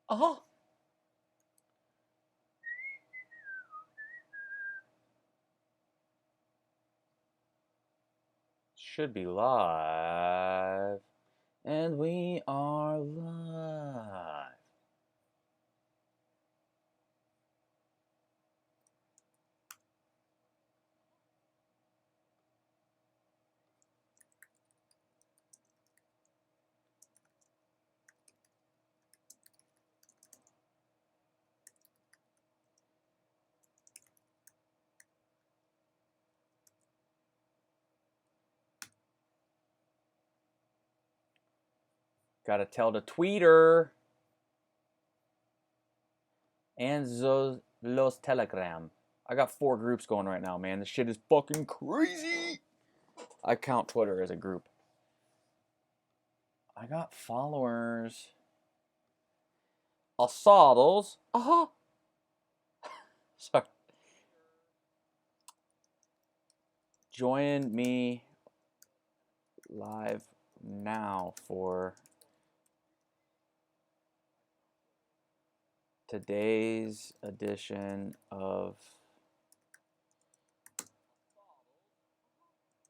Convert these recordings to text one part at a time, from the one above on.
Uh-huh. Should be live. And we are live. Gotta tell the tweeter and los telegram. I got 4 groups going right now, man. This shit is fucking crazy. I count Twitter as a group. I got followers. Asados. Uh-huh. Sorry. Join me live now for today's edition of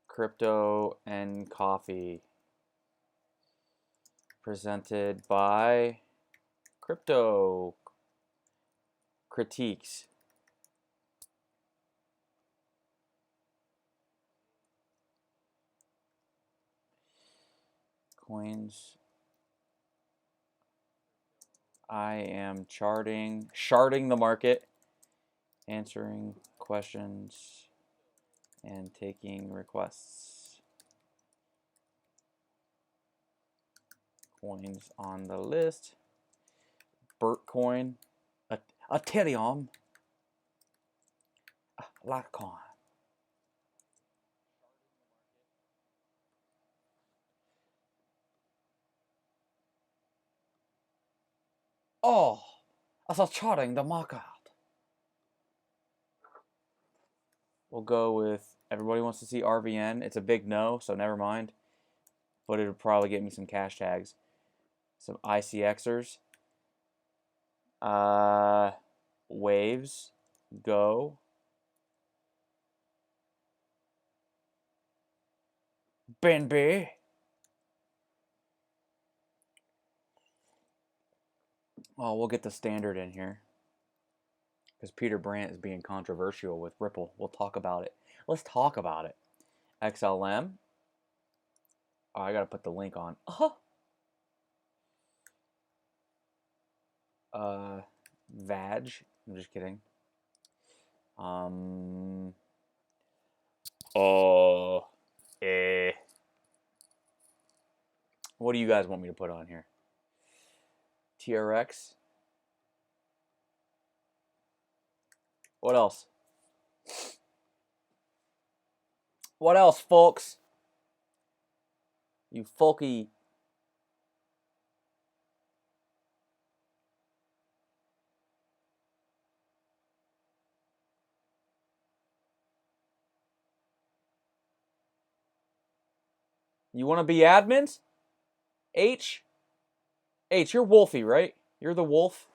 Crypto and Coffee, presented by Crypto Critiques. Coins. I am sharding the market, answering questions, and taking requests. Coins on the list. Bitcoin, Ethereum, Litecoin. Oh, as a charting the market. We'll go with everybody wants to see RVN. It's a big no, so never mind. But it'll probably get me some cash tags. Some ICXers. Waves. Go. Benby. Oh, we'll get the standard in here. Because Peter Brandt is being controversial with Ripple. We'll talk about it. Let's talk about it. XLM. Oh, I gotta put the link on. Vag. I'm just kidding. Oh. What do you guys want me to put on here? TRX. What else? What else, folks? You folky. You want to be admins? H? H, you're Wolfie, right? You're the wolf?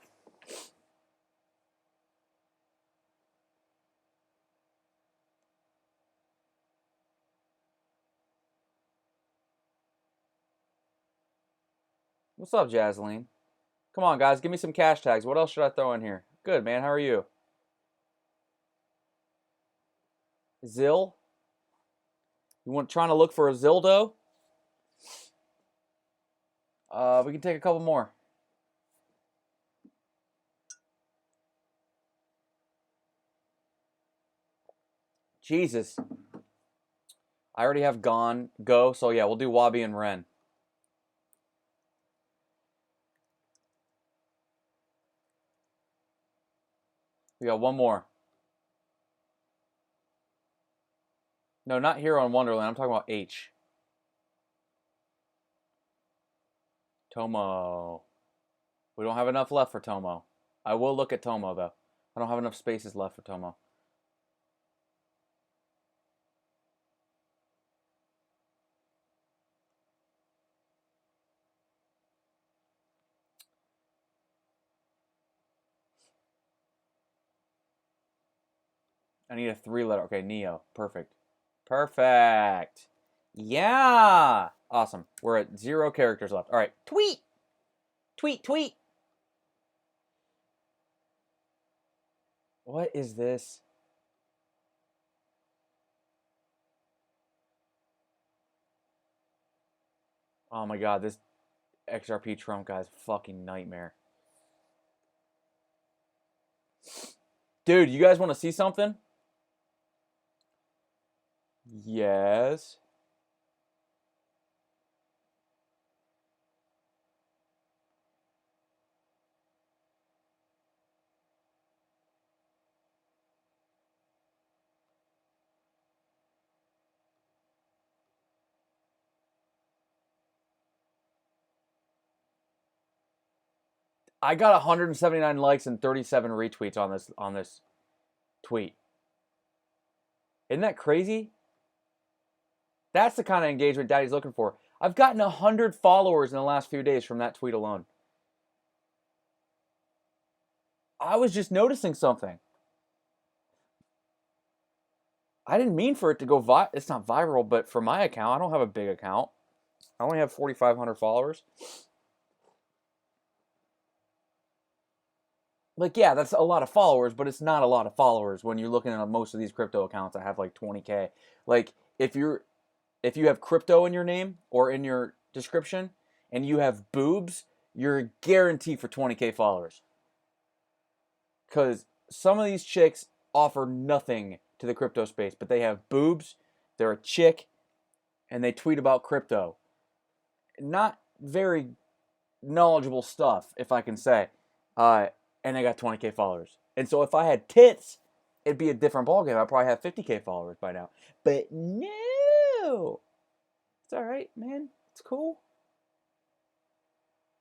What's up, Jasleen? Come on, guys, give me some cash tags. What else should I throw in here? Good, man. How are you? Zill? You want trying to look for a Zildo? We can take a couple more. Jesus. I already have go, so yeah, we'll do Wabi and Ren. We got one more. No, not Hero in Wonderland. I'm talking about H. Tomo. We don't have enough left for Tomo. I will look at Tomo, though. I don't have enough spaces left for Tomo. I need a 3-letter. Okay, Neo. Perfect. Perfect. Yeah. Awesome. We're at 0 characters left. All right. Tweet. Tweet, tweet. What is this? Oh my god, this XRP Trump guy's a fucking nightmare. Dude, you guys want to see something? Yes. I got 179 likes and 37 retweets on this tweet. Isn't that crazy? That's the kind of engagement Daddy's looking for. I've gotten 100 followers in the last few days from that tweet alone. I was just noticing something. I didn't mean for it to go viral. It's not viral, but for my account, I don't have a big account. I only have 4,500 followers. Like, yeah, that's a lot of followers, but it's not a lot of followers when you're looking at most of these crypto accounts that have like 20K. Like, if you have crypto in your name or in your description and you have boobs, you're guaranteed for 20K followers. Because some of these chicks offer nothing to the crypto space, but they have boobs, they're a chick, and they tweet about crypto. Not very knowledgeable stuff, if I can say. And they got 20K followers. And so if I had tits, it'd be a different ballgame. I'd probably have 50K followers by now. But no. It's all right, man. It's cool.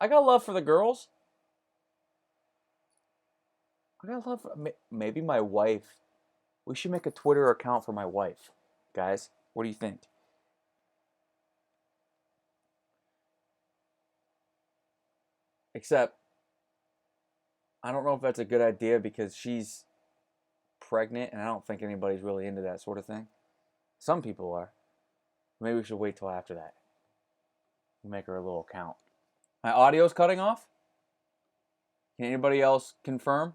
I got love for the girls. I got love for maybe my wife. We should make a Twitter account for my wife. Guys, what do you think? Except, I don't know if that's a good idea because she's pregnant and I don't think anybody's really into that sort of thing. Some people are. Maybe we should wait till after that. Make her a little account. My audio's cutting off? Can anybody else confirm?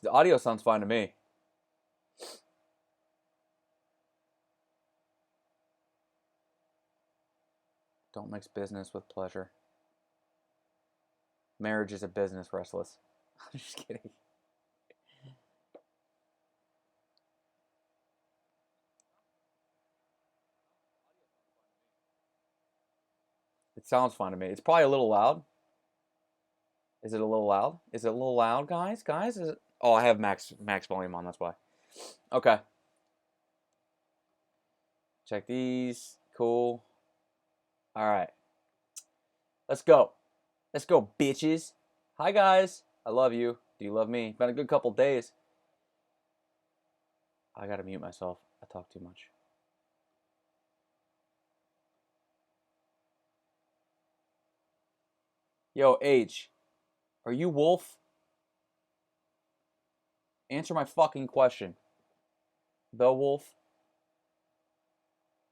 The audio sounds fine to me. Don't mix business with pleasure. Marriage is a business, Restless. I'm just kidding. It sounds fine to me. It's probably a little loud. Is it a little loud? Is it a little loud, guys? Guys, is it? Oh, I have max volume on. That's why. Okay. Check these. Cool. All right. Let's go. Let's go, bitches. Hi, guys. I love you. Do you love me? Been a good couple days. I gotta mute myself. I talk too much. Yo, H. Are you Wolf? Answer my fucking question. The Wolf?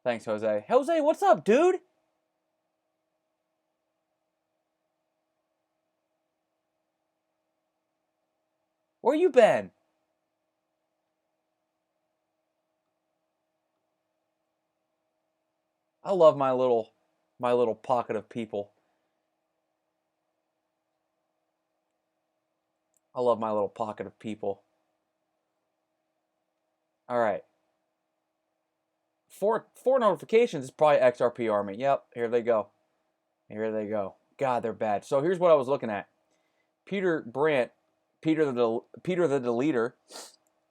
Thanks, Jose. Jose, what's up, dude? Where you been? I love my little pocket of people. I love my little pocket of people. All right. Four notifications is probably XRP Army. Yep, here they go. Here they go. God, they're bad. So here's what I was looking at. Peter Brandt, Peter the Deleter,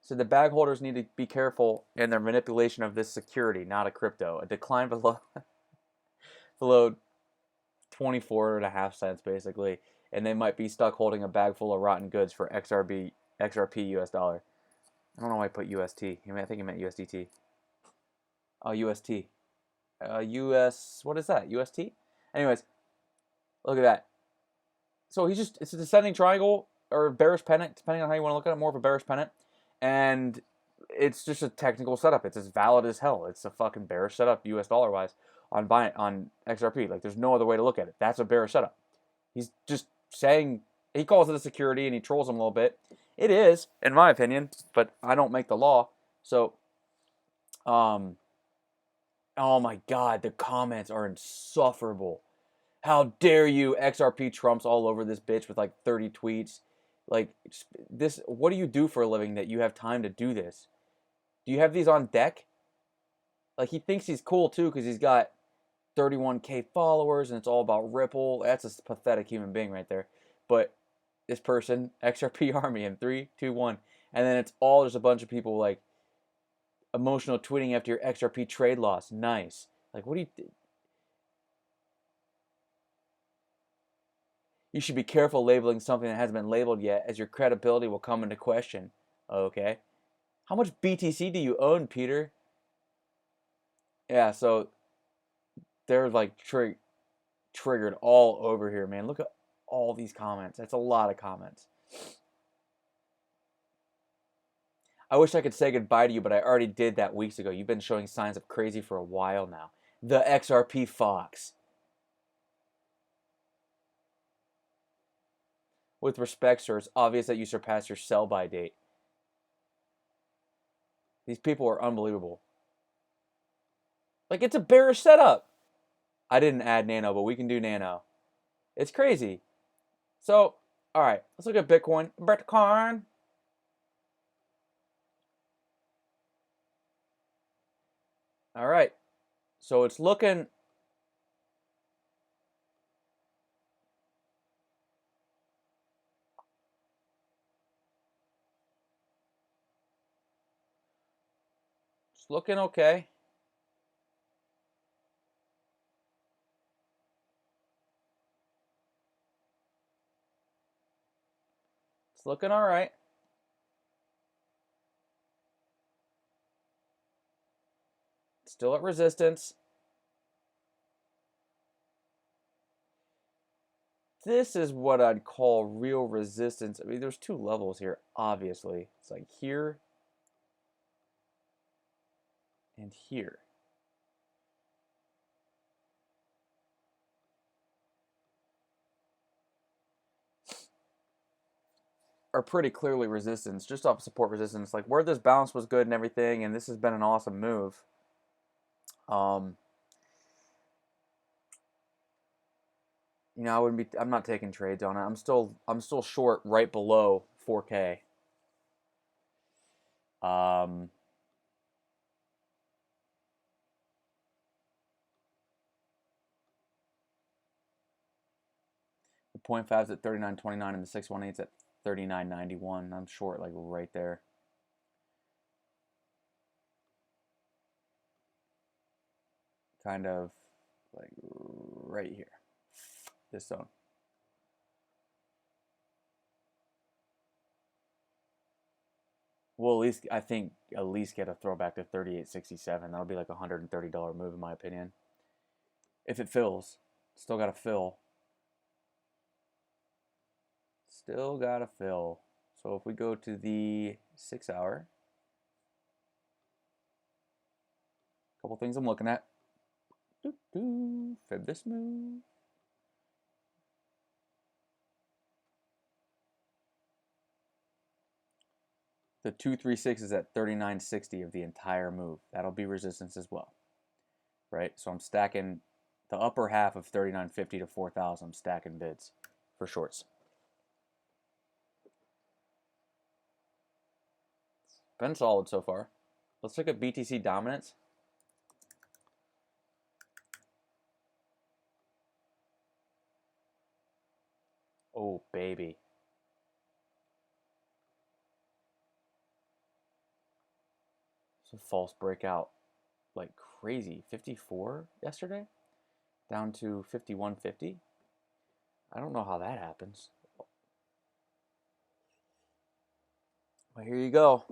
said the bag holders need to be careful in their manipulation of this security, not a crypto. A decline below 24.5 cents, basically. and they might be stuck holding a bag full of rotten goods for XRP US dollar. I don't know why I put UST. I think he meant USDT. Oh, UST. US, what is that? UST? Anyways, look at that. So it's a descending triangle or bearish pennant, depending on how you want to look at it, more of a bearish pennant. And it's just a technical setup. It's as valid as hell. It's a fucking bearish setup, US dollar wise, on XRP. Like, there's no other way to look at it. That's a bearish setup. He's just saying, he calls it a security and he trolls them a little bit. It is, in my opinion, but I don't make the law. So, oh my God, the comments are insufferable. How dare you? XRP Trump's all over this bitch with like 30 tweets. Like, this, what do you do for a living that you have time to do this? Do you have these on deck? Like, he thinks he's cool too because he's got 31K followers and it's all about Ripple. That's a pathetic human being right there. But this person, XRP Army, in 3, 2, 1. And then it's all just a bunch of people like emotional tweeting after your XRP trade loss. Nice. Like, what do you... You should be careful labeling something that hasn't been labeled yet, as your credibility will come into question. Okay. How much BTC do you own, Peter? Yeah, so they're like triggered all over here, man. Look at all these comments. That's a lot of comments. I wish I could say goodbye to you, but I already did that weeks ago. You've been showing signs of crazy for a while now. The XRP Fox. With respect, sir, it's obvious that you surpassed your sell-by date. These people are unbelievable. Like, it's a bearish setup. I didn't add Nano, but we can do Nano. It's crazy. So, all right, let's look at Bitcoin. Bitcoin. All right. So it's looking... It's looking okay. It's looking all right. Still at resistance. This is what I'd call real resistance. I mean, there's two levels here, obviously. It's like here and here. Are pretty clearly resistance, just off support resistance. Like, where this bounce was good and everything, and this has been an awesome move. You know, I'm not taking trades on it. I'm still short right below 4K. The 0.5's at 39.29 and the 618's at 39.91. I'm short like right there. Kind of like right here. This zone. Well, I think at least get a throwback to 38.67. That'll be like a $130 move in my opinion. If it fills. Still got to fill. Still got to fill. So if we go to the 6 hour, a couple things I'm looking at. Fib this move. The 236 is at 39.60 of the entire move. That'll be resistance as well. Right? So I'm stacking the upper half of 39.50 to 4,000. I'm stacking bids for shorts. Been solid so far. Let's look at BTC dominance. Oh, baby. It's a false breakout like crazy. 54 yesterday, down to 51.50. I don't know how that happens. Well, here you go.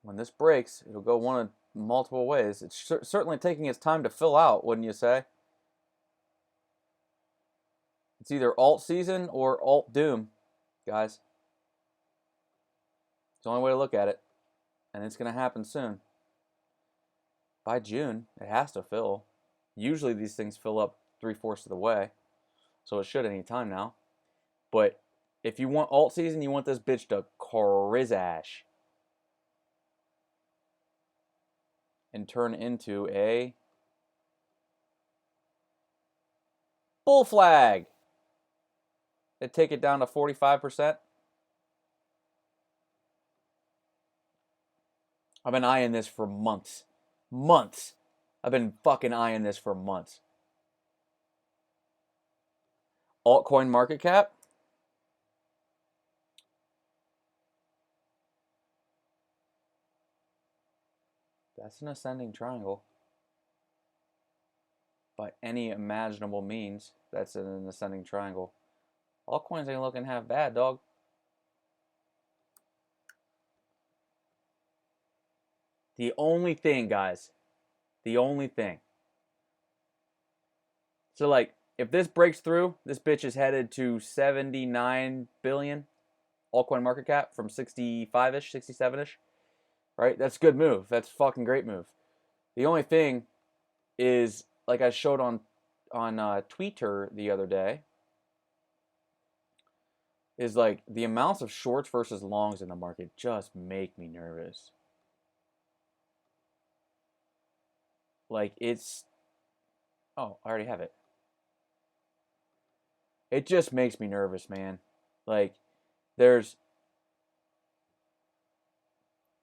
When this breaks, it'll go one of multiple ways. It's certainly taking its time to fill out, wouldn't you say? It's either alt season or alt doom, guys. It's the only way to look at it. And it's going to happen soon. By June, it has to fill. Usually these things fill up 3/4 of the way. So it should any time now. But if you want alt season, you want this bitch to Krizash and turn into a bull flag. They take it down to 45%. I've been eyeing this for months. Months. I've been fucking eyeing this for months. Altcoin market cap. That's an ascending triangle. By any imaginable means, that's an ascending triangle. Altcoins ain't looking half bad, dog. The only thing, guys, the only thing. So, like, if this breaks through, this bitch is headed to 79 billion altcoin market cap from 65-ish, 67-ish. Right? That's a good move. That's a fucking great move. The only thing is, like I showed on Twitter the other day, is like the amounts of shorts versus longs in the market just make me nervous. Like it's, oh, I already have it. It just makes me nervous, man. Like there's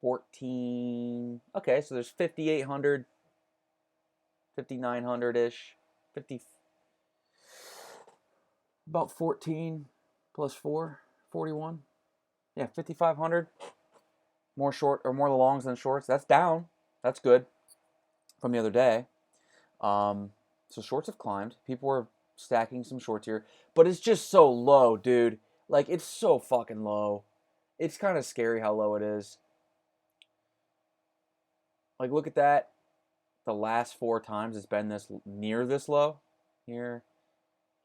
14, okay, so there's 5,800, 5,900-ish, 50, about 14 plus 4, 41. Yeah, 5,500. More short or more longs than shorts. That's down. That's good from the other day. So shorts have climbed. People are stacking some shorts here, but it's just so low, dude. Like it's so fucking low. It's kind of scary how low it is. Like look at that. The last 4 times it's been this near this low. Here,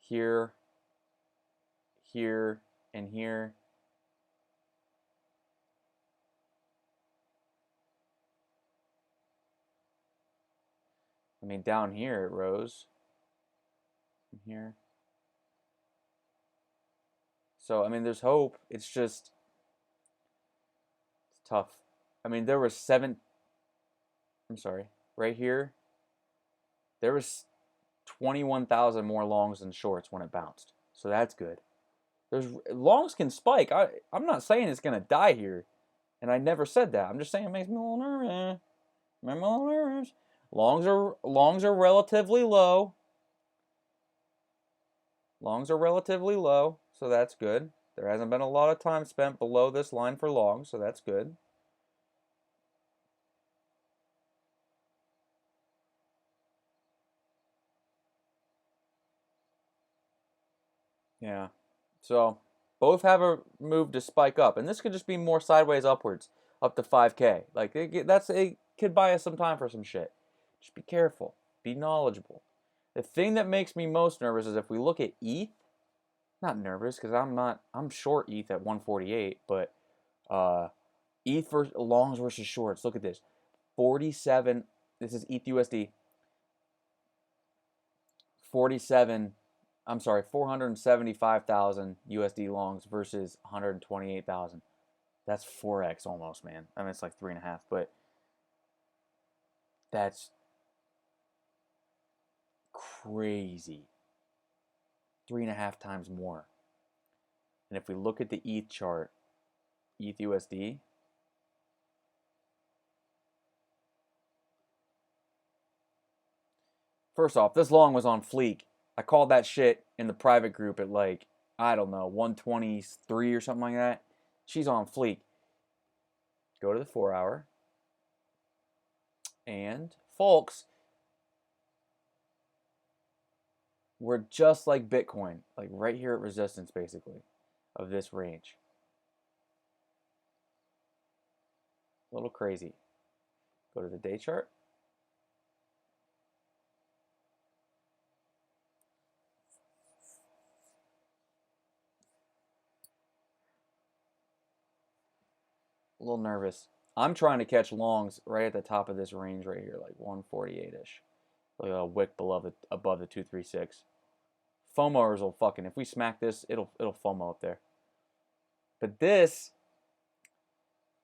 here, here, and here. I mean, down here it rose. From here. So, I mean, there's hope. It's just, it's tough. I mean, there was right here, there was 21,000 more longs than shorts when it bounced. So that's good. There's longs can spike. I'm not saying it's gonna die here, and I never said that. I'm just saying it makes me a little nervous. Remember, a little nervous. Longs are relatively low. Longs are relatively low, so that's good. There hasn't been a lot of time spent below this line for longs, so that's good. Yeah. So both have a move to spike up, and this could just be more sideways upwards, up to 5K. Like it could buy us some time for some shit. Just be careful. Be knowledgeable. The thing that makes me most nervous is if we look at ETH. Not nervous because I'm short ETH at 148, but ETH versus longs versus shorts. Look at this. 47. This is ETH USD. 47. I'm sorry, 475,000 USD longs versus 128,000. That's 4x almost, man. I mean, it's like 3.5, but that's crazy. 3.5 times more. And if we look at the ETH chart, ETH USD, first off, this long was on fleek. I called that shit in the private group at like, I don't know, 123 or something like that. She's on fleek. Go to the 4 hour. And folks, we're just like Bitcoin, like right here at resistance basically of this range. A little crazy. Go to the day chart. A little nervous. I'm trying to catch longs right at the top of this range right here, like 148-ish. Like a wick above the 236. FOMOers will fucking, if we smack this, it'll FOMO up there. But this,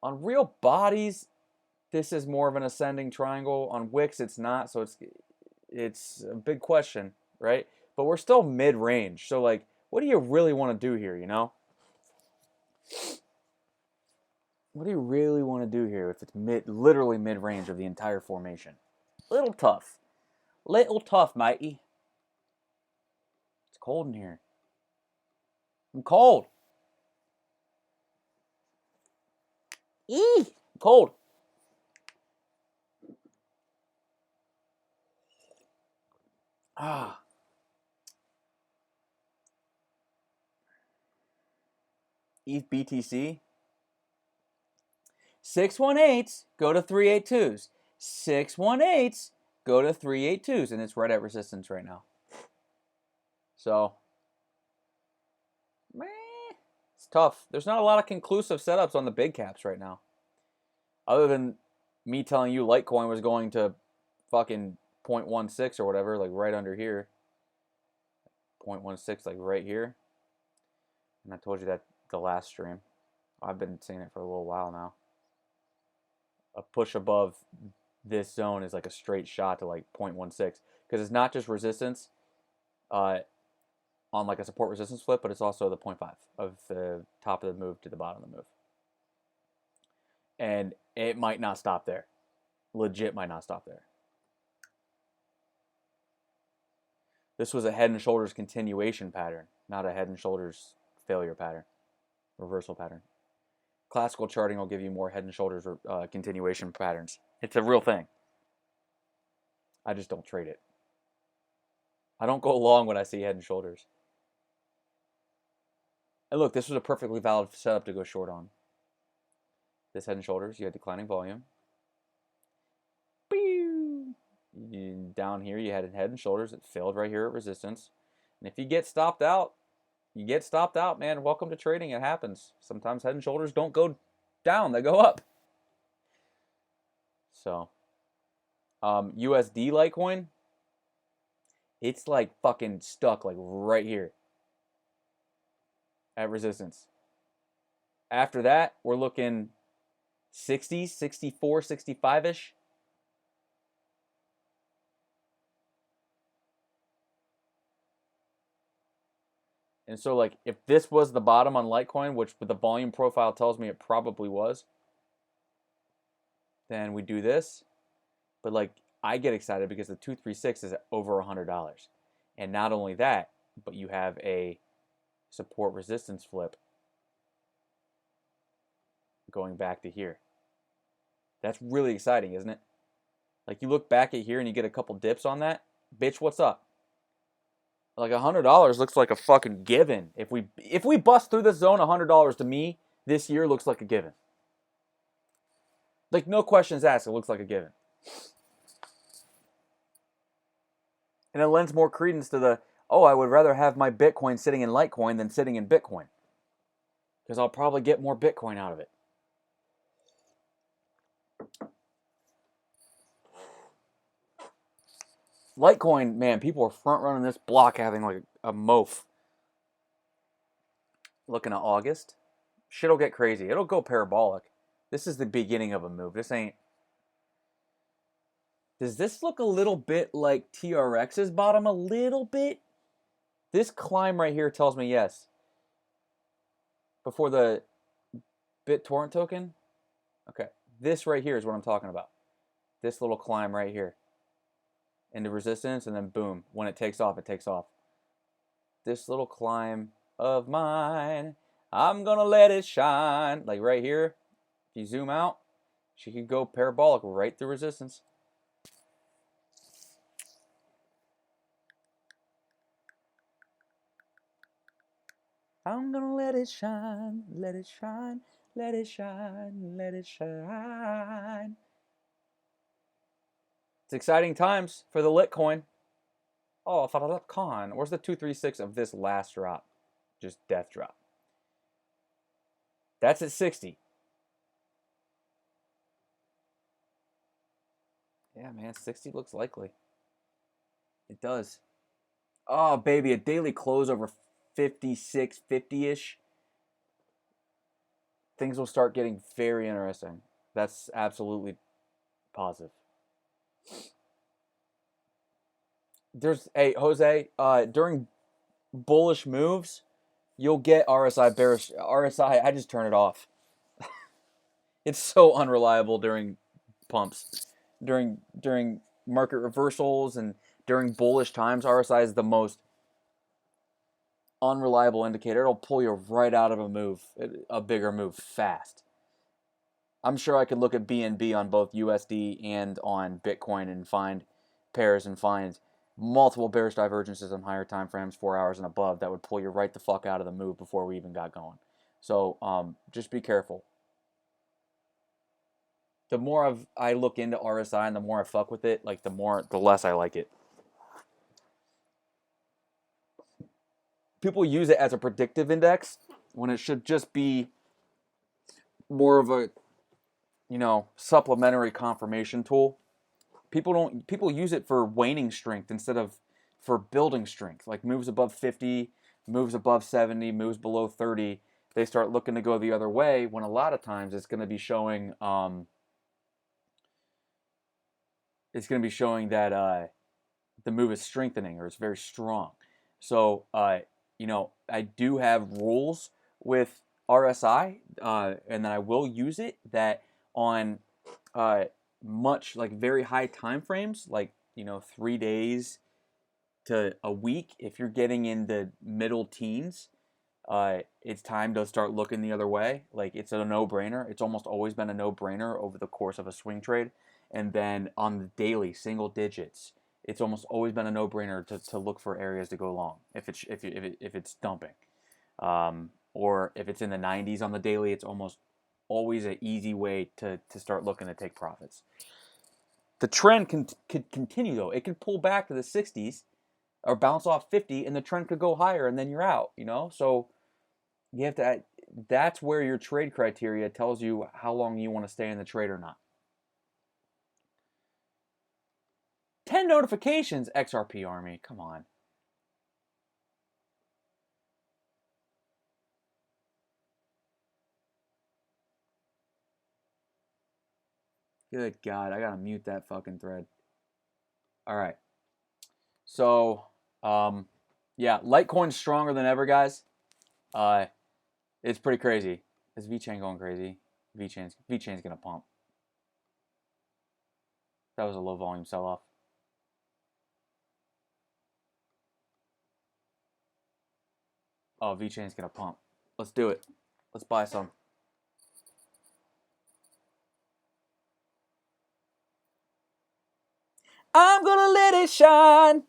on real bodies, this is more of an ascending triangle. On wicks, it's not, so it's a big question, right? But we're still mid-range, so like, what do you really want to do here, you know? What do you really want to do here if it's literally mid-range of the entire formation? Little tough. Little tough, matey. It's cold in here. I'm cold. I'm cold. Ah. ETH BTC. 618s go to 382s. 618s go to 382s, and it's right at resistance right now. So, it's tough. There's not a lot of conclusive setups on the big caps right now. Other than me telling you Litecoin was going to fucking 0.16 or whatever, like right under here. 0.16, like right here. And I told you that the last stream. I've been saying it for a little while now. A push above this zone is like a straight shot to like 0.16 because it's not just resistance on like a support resistance flip, but it's also the 0.5 of the top of the move to the bottom of the move. And it might not stop there. Legit might not stop there. This was a head and shoulders continuation pattern, not a head and shoulders failure pattern, reversal pattern. Classical charting will give you more head and shoulders continuation patterns. It's a real thing. I just don't trade it. I don't go long when I see head and shoulders. And look, this was a perfectly valid setup to go short on. This head and shoulders, you had declining volume. Down here, you had a head and shoulders. It failed right here at resistance. And if you get stopped out, you get stopped out, man. Welcome to trading. It happens. Sometimes head and shoulders don't go down. They go up. So, USD Litecoin, it's like fucking stuck like right here at resistance. After that, we're looking 60, 64, 65-ish. And so, like, if this was the bottom on Litecoin, which the volume profile tells me it probably was, then we do this. But, like, I get excited because the 236 is over $100. And not only that, but you have a support resistance flip going back to here. That's really exciting, isn't it? Like, you look back at here and you get a couple dips on that. Bitch, what's up? Like $100 looks like a fucking given. If we bust through this zone, $100 to me this year looks like a given. Like, no questions asked, it looks like a given. And it lends more credence to the, oh, I would rather have my Bitcoin sitting in Litecoin than sitting in Bitcoin. Because I'll probably get more Bitcoin out of it. Litecoin, man, people are front running this block having like a moaf. Looking at August, shit'll get crazy. It'll go parabolic. This is the beginning of a move. This ain't. Does this look a little bit like TRX's bottom? A little bit? This climb right here tells me yes. Before the BitTorrent token? Okay. This right here is what I'm talking about. This little climb right here. Into resistance, and then boom. When it takes off, it takes off. This little climb of mine, I'm gonna let it shine. Like right here, if you zoom out, she could go parabolic right through resistance. I'm gonna let it shine, let it shine, let it shine, let it shine. It's exciting times for the Litcoin. Oh, Farrakhan. Where's the 236 of this last drop? Just death drop. That's at 60. Yeah, man, 60 looks likely. It does. Oh, baby, a daily close over 56, 50-ish. Things will start getting very interesting. That's absolutely positive. Hey, Jose, during bullish moves, you'll get RSI bearish. RSI, I just turn it off. It's so unreliable during pumps. During market reversals and during bullish times, RSI is the most unreliable indicator. It'll pull you right out of a bigger move fast. I'm sure I could look at BNB on both USD and on Bitcoin and find pairs and find multiple bearish divergences on higher time frames, 4 hours and above, that would pull you right the fuck out of the move before we even got going. So just be careful. The more I look into RSI and the more I fuck with it, like the less I like it. People use it as a predictive index when it should just be more of a, supplementary confirmation tool. People use it for waning strength instead of for building strength. Like moves above 50, moves above 70, moves below 30, they start looking to go the other way when a lot of times it's going to be showing that the move is strengthening or it's very strong. So I do have rules with RSI, and then I will use it that on much like very high time frames, like 3 days to a week. If you're getting in the middle teens, it's time to start looking the other way. Like it's a no-brainer. It's almost always been a no-brainer over the course of a swing trade. And then on the daily, single digits, it's almost always been a no-brainer to look for areas to go long if it's dumping, or if it's in the 90s on the daily. It's almost always an easy way to start looking to take profits. The trend could continue though. It could pull back to the 60s or bounce off 50, and the trend could go higher, and then you're out. So you have to. That's where your trade criteria tells you how long you want to stay in the trade or not. 10 notifications, XRP Army. Come on. Good God, I gotta mute that fucking thread. All right. So, yeah, Litecoin's stronger than ever, guys. It's pretty crazy. Is VeChain going crazy? VeChain's gonna pump. That was a low volume sell-off. Oh, VeChain's gonna pump. Let's do it. Let's buy some. I'm gonna let it shine.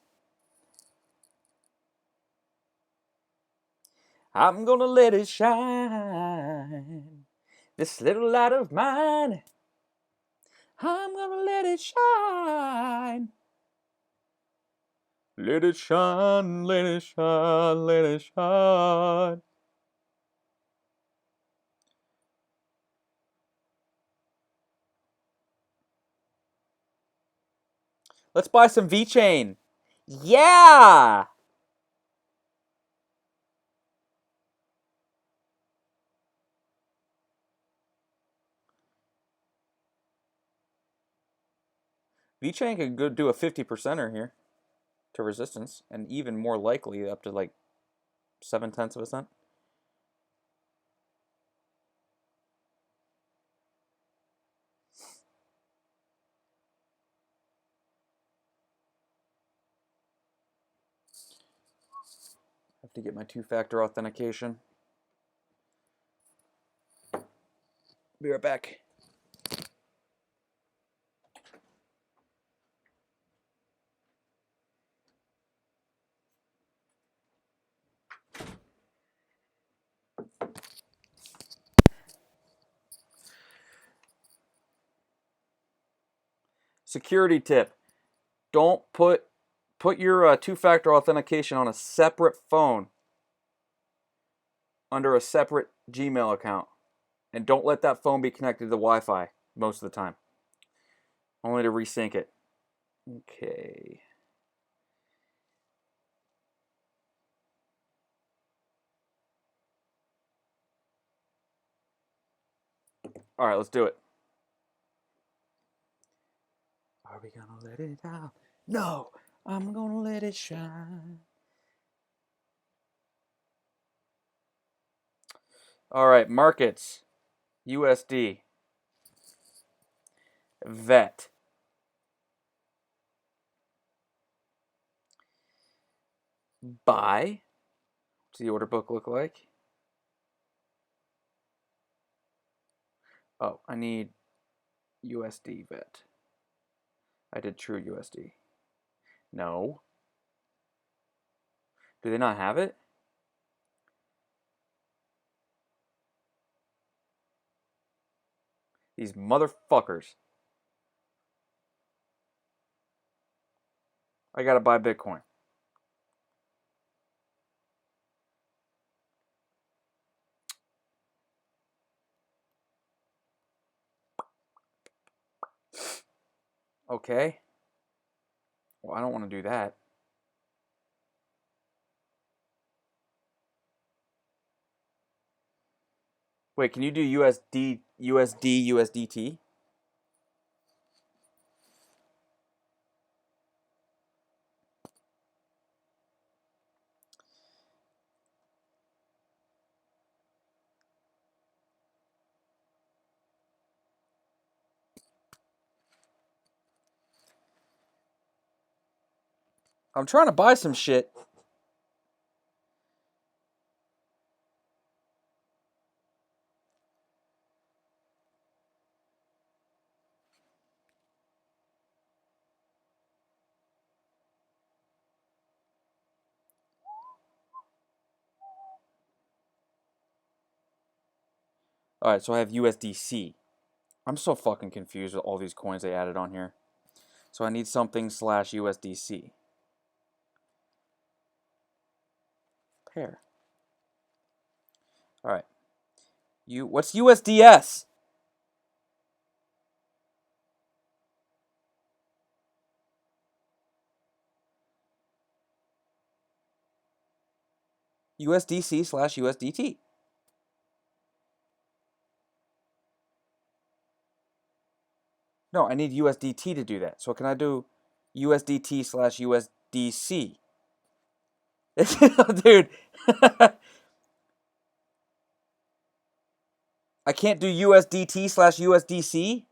I'm gonna let it shine. This little light of mine. I'm gonna let it shine. Let it shine, let it shine, let it shine. Let's buy some VeChain. Yeah! VeChain could go do a 50%er here to resistance, and even more likely up to like 0.7%. Have to get my two-factor authentication. Be right back. Security tip. Don't put your two-factor authentication on a separate phone under a separate Gmail account. And don't let that phone be connected to the Wi-Fi most of the time. Only to resync it. Okay. All right, let's do it. Are we gonna let it out? No, I'm gonna let it shine. All right, markets. USD. VET. Buy. What's the order book look like? Oh, I need USD VET. I did true USD. No. Do they not have it? These motherfuckers. I gotta buy Bitcoin. Okay. Well, I don't want to do that. Wait, can you do USDT? I'm trying to buy some shit. All right, so I have USDC. I'm so fucking confused with all these coins they added on here. So I need something slash USDC. Pair. All right. What's USDS? USDC slash USDT. No, I need USDT to do that. So can I do USDT slash USDC? Dude. I can't do USDT slash USDC?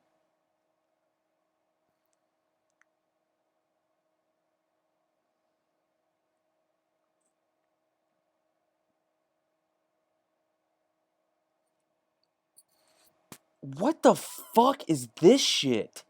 What the fuck is this shit?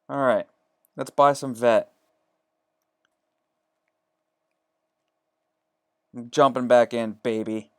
All right. Let's buy some VET. I'm jumping back in, baby.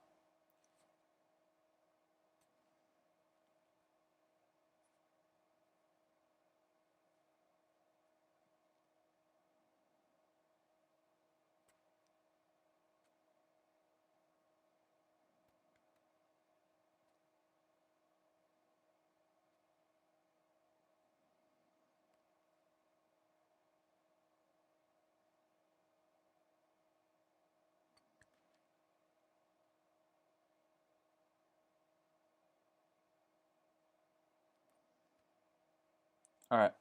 All right.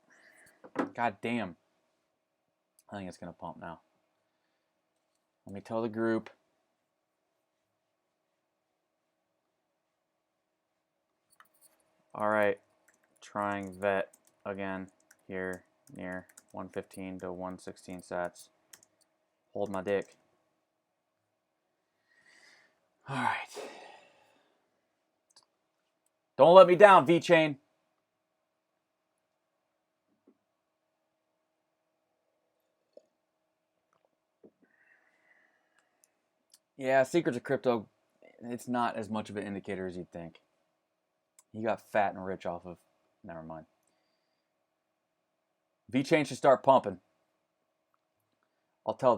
God damn. I think it's going to pump now. Let me tell the group. All right. Trying VET again here near 115 to 116 sats. Hold my dick. All right. Don't let me down, VeChain. Yeah, Secrets of Crypto, it's not as much of an indicator as you'd think. He got fat and rich off of... Never mind. VeChain should start pumping. I'll tell.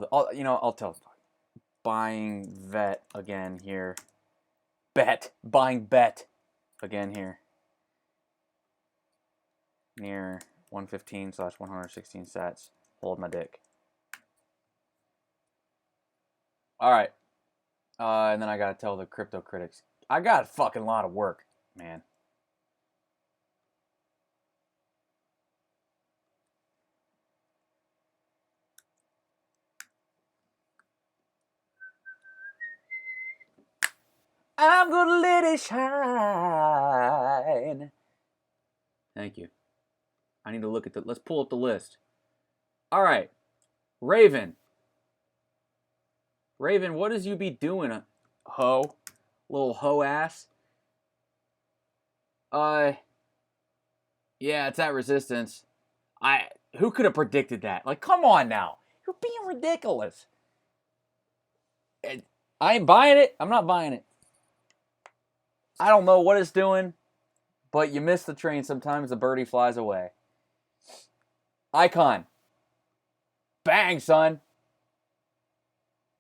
Buying vet again here. Buying bet again here. Near 115/116 sats. Hold my dick. All right. And then I gotta tell the crypto critics, I got a fucking lot of work, man. I'm gonna let it shine. Thank you. I need to look at let's pull up the list. All right. Raven, what does you be doing, ho? Little ho ass. Yeah, it's at resistance. Who could have predicted that? Like, come on now. You're being ridiculous. I ain't buying it. I'm not buying it. I don't know what it's doing, but you miss the train sometimes. The birdie flies away. Icon. Bang, son.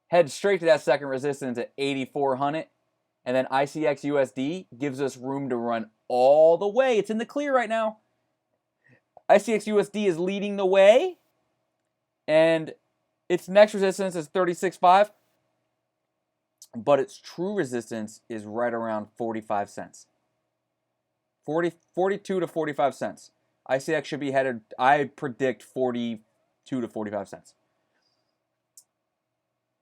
Head straight to that second resistance at 8,400. And then ICX USD gives us room to run all the way. It's in the clear right now. ICX USD is leading the way. And its next resistance is 36.5. But its true resistance is right around 45 cents. 42 to 45 cents. ICX should be headed, I predict 42 to 45 cents.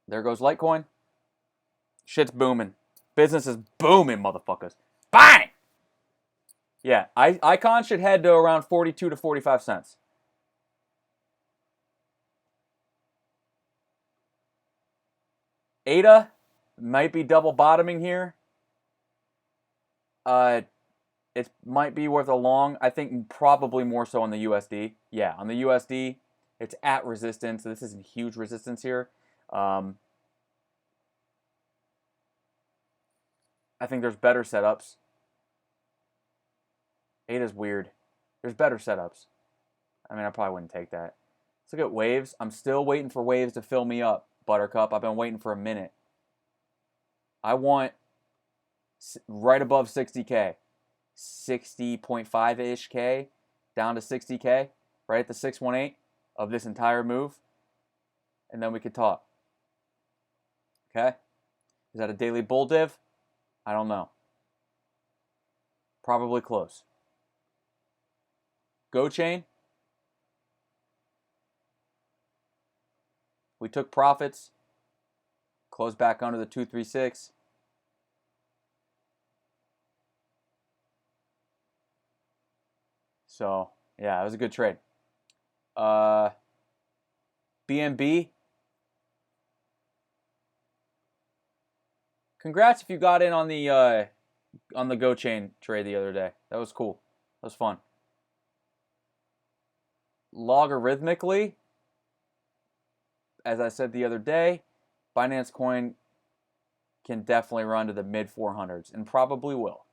There goes Litecoin. Shit's booming. Business is booming, motherfuckers. Bang! Yeah, Icon should head to around 42 to 45 cents. ADA might be double bottoming here. It might be worth a long. I think probably more so on the USD. Yeah, on the USD, it's at resistance. This isn't huge resistance here. I think there's better setups. ADA's weird. There's better setups. I mean, I probably wouldn't take that. Let's look at waves. I'm still waiting for waves to fill me up, Buttercup. I've been waiting for a minute. I want right above 60K. 60.5-ish K down to 60K. Right at the 618 of this entire move. And then we could talk. Okay? Is that a daily bull div? I don't know. Probably close. GoChain. We took profits. Closed back under the 236. So, yeah, it was a good trade. BNB. Congrats if you got in on the GoChain trade the other day. That was cool. That was fun. Logarithmically, as I said the other day, Binance Coin can definitely run to the mid 400s and probably will.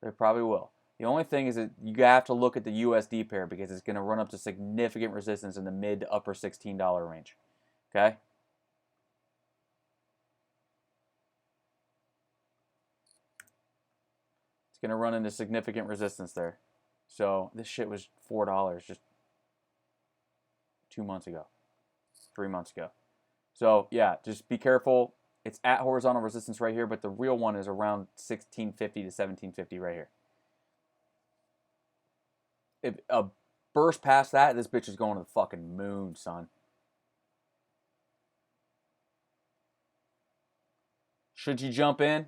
They probably will. The only thing is that you have to look at the USD pair because it's going to run up to significant resistance in the mid to upper $16 range. Okay? It's going to run into significant resistance there. So this shit was $4 just 2 months ago, 3 months ago. So yeah, just be careful. It's at horizontal resistance right here, but the real one is around 1650 to 1750 right here. If a burst past that, this bitch is going to the fucking moon, son. Should you jump in?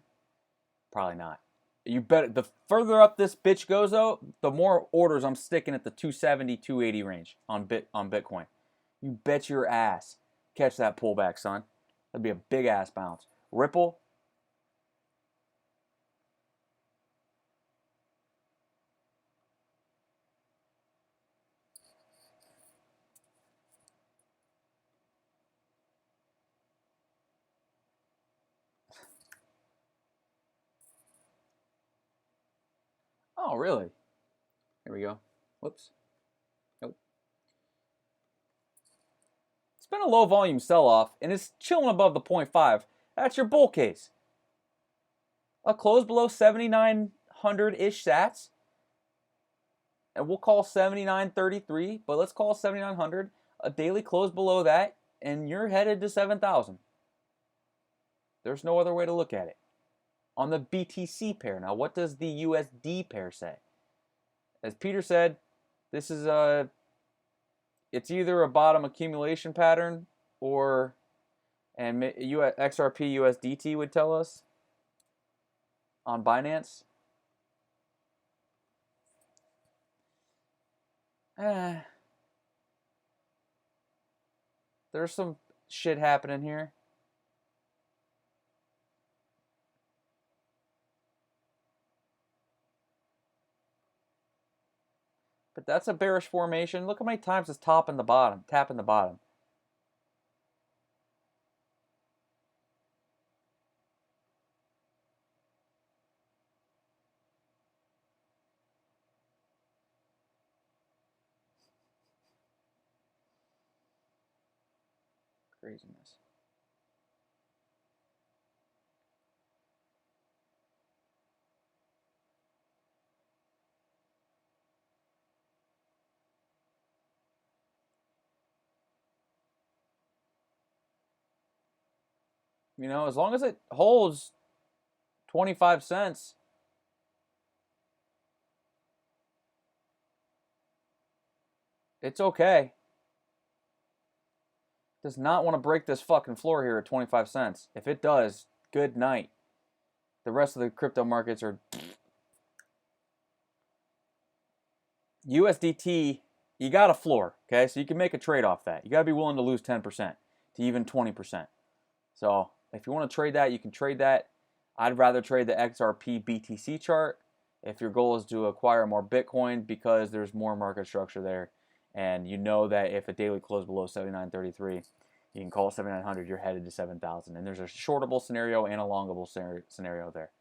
Probably not. You bet. The further up this bitch goes, though, the more orders I'm sticking at the 270, 280 range on Bitcoin. You bet your ass catch that pullback, son. That'd be a big ass bounce. Ripple, Oh, really? Here we go. Whoops. Nope. It's been a low volume sell-off, and it's chilling above the 0.5. That's your bull case. A close below 7,900-ish sats. And we'll call 79.33, but let's call 7,900. A daily close below that, and you're headed to 7,000. There's no other way to look at it. On the BTC pair, now what does the USD pair say? As Peter said, this is it's either a bottom accumulation pattern or, and XRP USDT would tell us on Binance. There's some shit happening here. But that's a bearish formation. Look how many times it's tapping the bottom. Craziness. You know, as long as it holds 25 cents, it's okay. Does not want to break this fucking floor here at 25 cents. If it does, good night. The rest of the crypto markets are... USDT, you got a floor, okay? So you can make a trade off that. You got to be willing to lose 10% to even 20%. So if you want to trade that, you can trade that. I'd rather trade the XRP BTC chart if your goal is to acquire more Bitcoin because there's more market structure there. And you know that if a daily close below 79.33, you can call it 7,900, you're headed to 7,000. And there's a shortable scenario and a longable scenario there.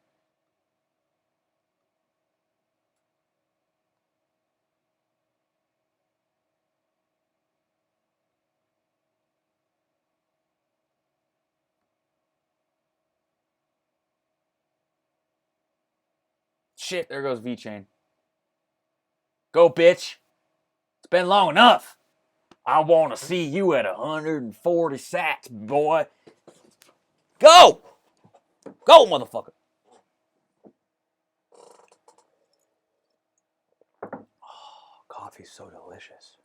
Shit, there goes VeChain. Go, bitch. It's been long enough. I want to see you at 140 sats, boy. Go! Go, motherfucker. Oh, coffee's so delicious.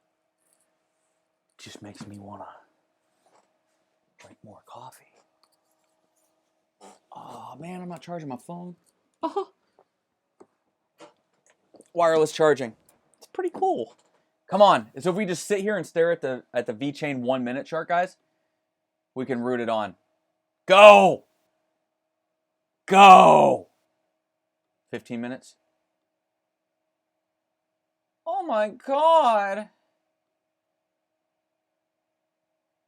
It just makes me want to drink more coffee. Oh, man, I'm not charging my phone. Wireless charging. It's pretty cool. Come on. So if we just sit here and stare at the VeChain 1 minute chart, guys, we can root it on. Go! Go! 15 minutes. Oh my god.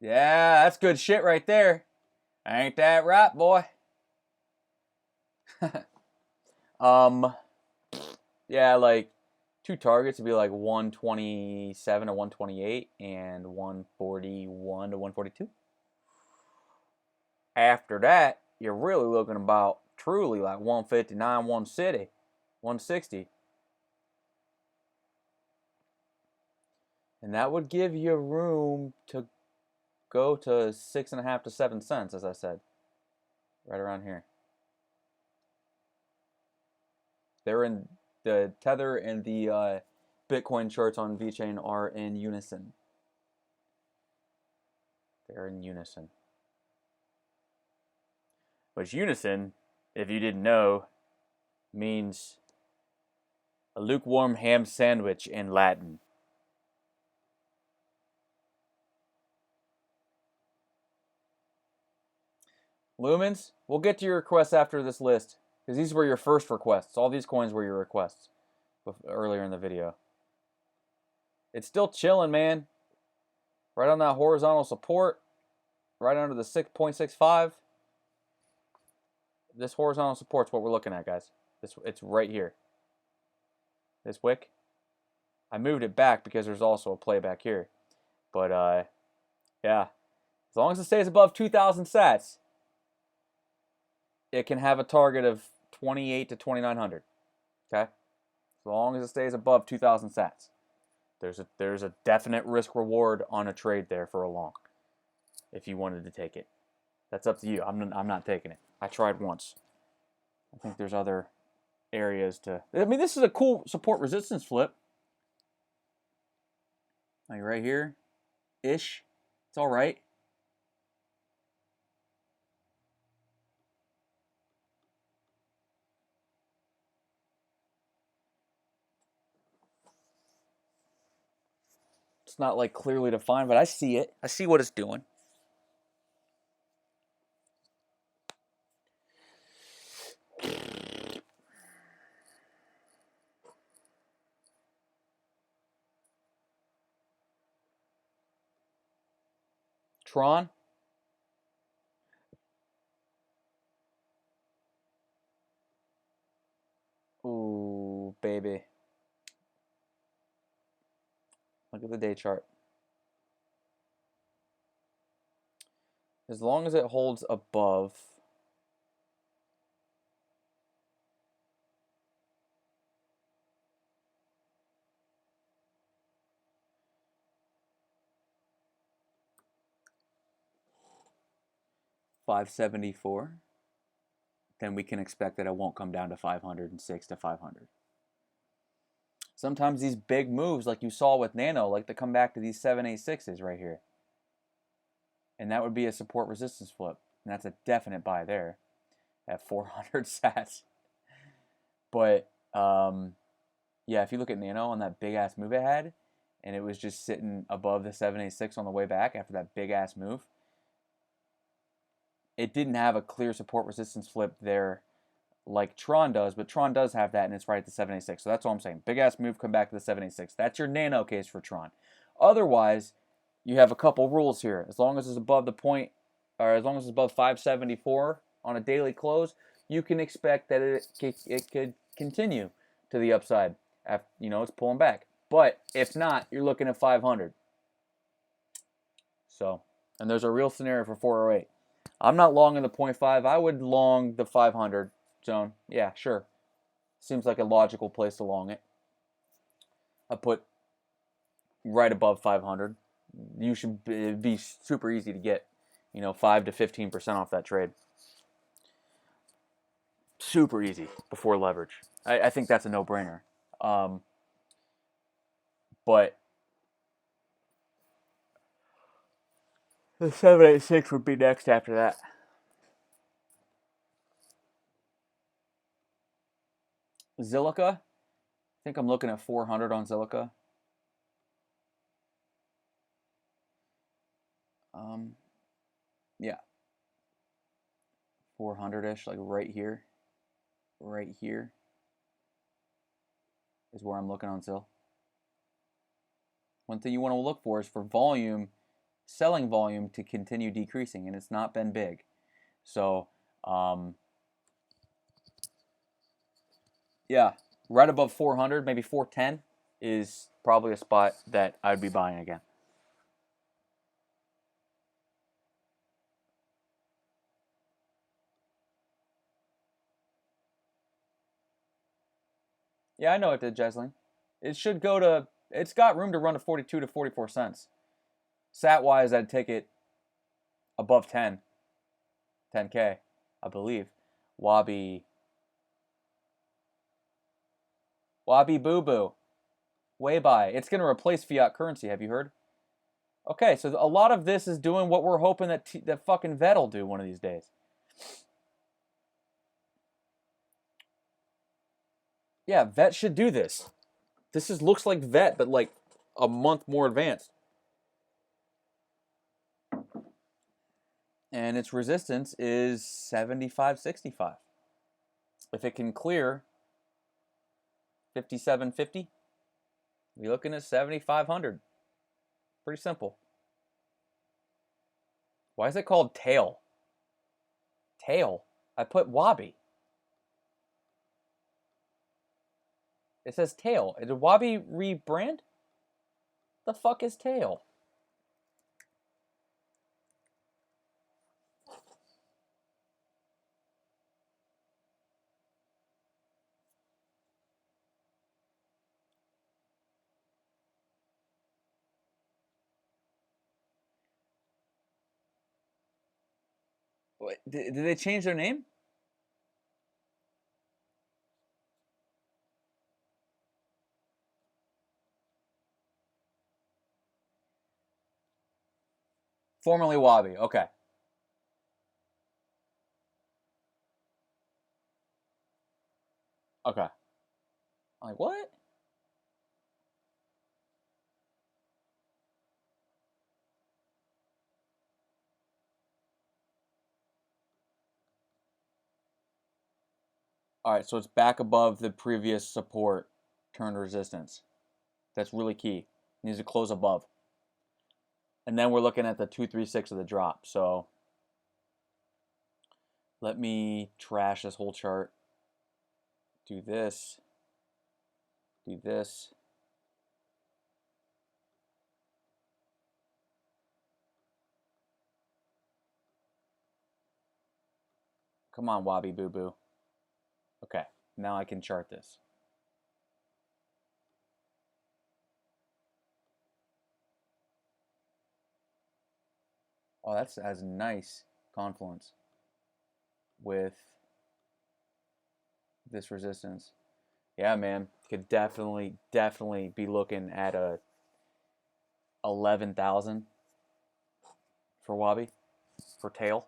Yeah, that's good shit right there. Ain't that right, boy? Yeah, like two targets would be like 127 to 128 and 141 to 142. After that, you're really looking about truly like 159, 160. And that would give you room to go to 6.5 to 7 cents, as I said. Right around here. They're in the Tether and the Bitcoin charts on VeChain are in unison. They're in unison. Which unison, if you didn't know, means a lukewarm ham sandwich in Latin. Lumens, we'll get to your requests after this list, because these were your first requests. All these coins were your requests earlier in the video. It's still chilling, man. Right on that horizontal support, right under the 6.65. This horizontal support's what we're looking at, guys. It's right here. This wick. I moved it back because there's also a play back here. But, yeah. As long as it stays above 2,000 sats, it can have a target of 28 to 2,900. Okay? As long as it stays above 2,000 sats. There's a definite risk reward on a trade there for a long. If you wanted to take it. That's up to you. I'm not taking it. I tried once. I think there's other areas to... I mean, this is a cool support resistance flip. Like right here. Ish. It's all right. It's not like clearly defined, but I see it. I see what it's doing. Tron. Ooh, baby. Look at the day chart. As long as it holds above 574, then we can expect that it won't come down to 506 to 500. Sometimes these big moves, like you saw with Nano, like to come back to these 786s right here. And that would be a support resistance flip. And that's a definite buy there at 400 sats. But, yeah, if you look at Nano on that big-ass move it had, and it was just sitting above the 786 on the way back after that big-ass move, it didn't have a clear support resistance flip there like Tron does, but Tron does have that, and it's right at the 786. So that's all I'm saying. Big-ass move, come back to the 786. That's your Nano case for Tron. Otherwise, you have a couple rules here. As long as it's above the point, or as long as it's above 574 on a daily close, you can expect that it could continue to the upside. After, it's pulling back. But if not, you're looking at 500. So, and there's a real scenario for 408. I'm not long in the 0.5. I would long the 500 zone. Yeah, sure. Seems like a logical place to long it. I put right above 500. You should be super easy to get, 5 to 15% off that trade. Super easy before leverage. I think that's a no-brainer. But the 786 would be next after that. Zilliqa. I think I'm looking at 400 on Zilliqa. Yeah. 400-ish, like right here. Right here is where I'm looking on Zill. One thing you want to look for is for volume, selling volume to continue decreasing, and it's not been big. So, yeah, right above 400, maybe 410 is probably a spot that I'd be buying again. Yeah, I know it did, Jesling. It should go to, it's got room to run to 42 to 44 cents. Sat-wise, I'd take it above 10K, I believe. Wabi Boo Boo. Way by. It's going to replace fiat currency, have you heard? Okay, so a lot of this is doing what we're hoping that fucking Vet will do one of these days. Yeah, Vet should do this. This looks like Vet, but like a month more advanced. And its resistance is 75.65. If it can clear 57.50, we're looking at 7,500. Pretty simple. Why is it called Tail? Tail? I put Wabi. It says tail. Did Wabi rebrand? The fuck is tail? What, did they change their name? Formerly Wabi. Okay. Okay. I'm like, what? All right, so it's back above the previous support turned resistance. That's really key. It needs to close above. And then we're looking at the 236 of the drop. So let me trash this whole chart. Do this. Do this. Come on, Wabi Boo Boo. Okay, now I can chart this. Oh, that's as nice confluence with this resistance. Yeah, man, could definitely be looking at a 11,000 for Wabi for tail.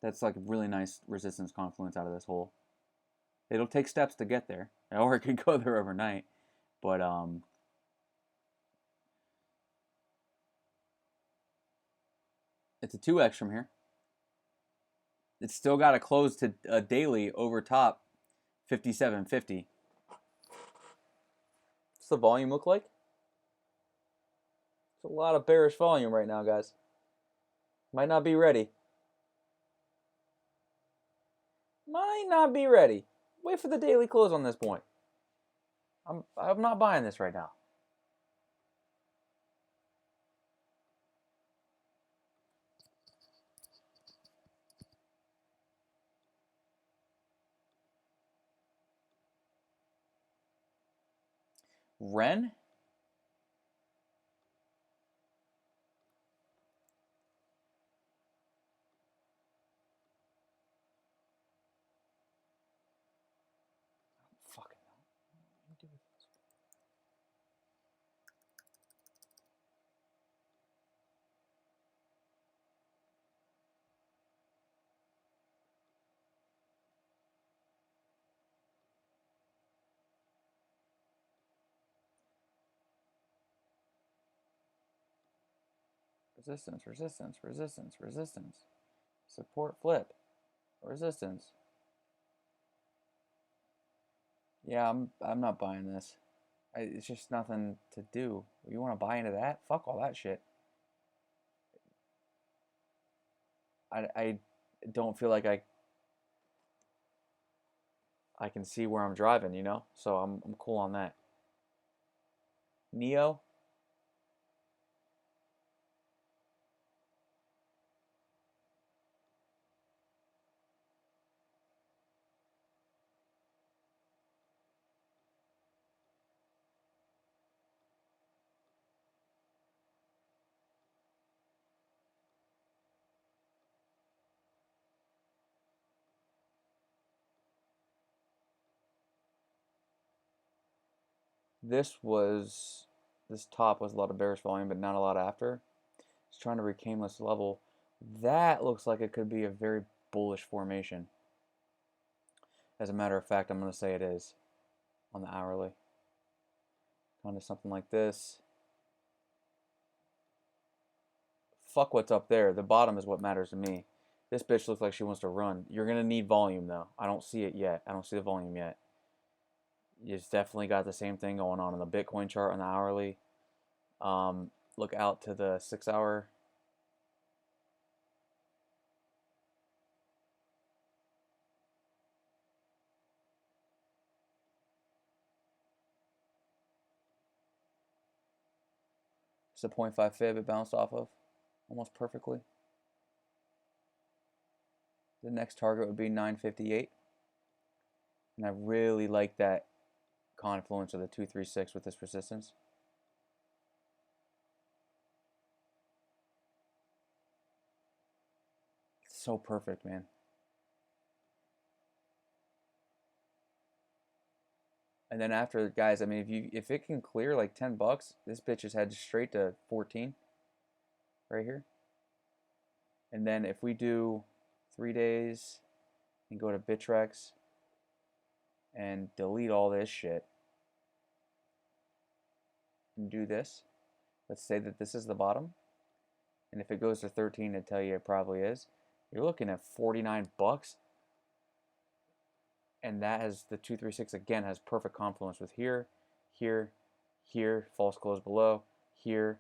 That's like really nice resistance confluence out of this hole. It'll take steps to get there, or it could go there overnight. But it's a 2x from here. It's still got to close to a daily over top 57.50. What's the volume look like? It's a lot of bearish volume right now, guys. Might not be ready. Might not be ready. Wait for the daily close on this point. I'm not buying this right now. Ren? Fucking hell. Resistance, resistance, resistance, resistance. Support flip. Resistance. Yeah, I'm not buying this. It's just nothing to do. You want to buy into that? Fuck all that shit. I don't feel like I can see where I'm driving, you know? So I'm cool on that. Neo? This top was a lot of bearish volume, but not a lot after. It's trying to reclaim this level. That looks like it could be a very bullish formation. As a matter of fact, I'm going to say it is on the hourly. Kind of something like this. Fuck what's up there. The bottom is what matters to me. This bitch looks like she wants to run. You're going to need volume, though. I don't see it yet. I don't see the volume yet. It's definitely got the same thing going on in the Bitcoin chart on the hourly. Look out to the 6 hour. It's a 0.5 fib it bounced off of almost perfectly. The next target would be 958. And I really like that confluence of the 236 with this resistance. So perfect, man. And then after, guys, I mean, if it can clear like $10, this bitch is headed straight to 14 right here. And then if we do 3 days and go to Bittrex and delete all this shit and do this, let's say that this is the bottom. And if it goes to 13, it'll tell you it probably is. You're looking at $49. And that has the 236 again has perfect confluence with here, here, here, false close below, here.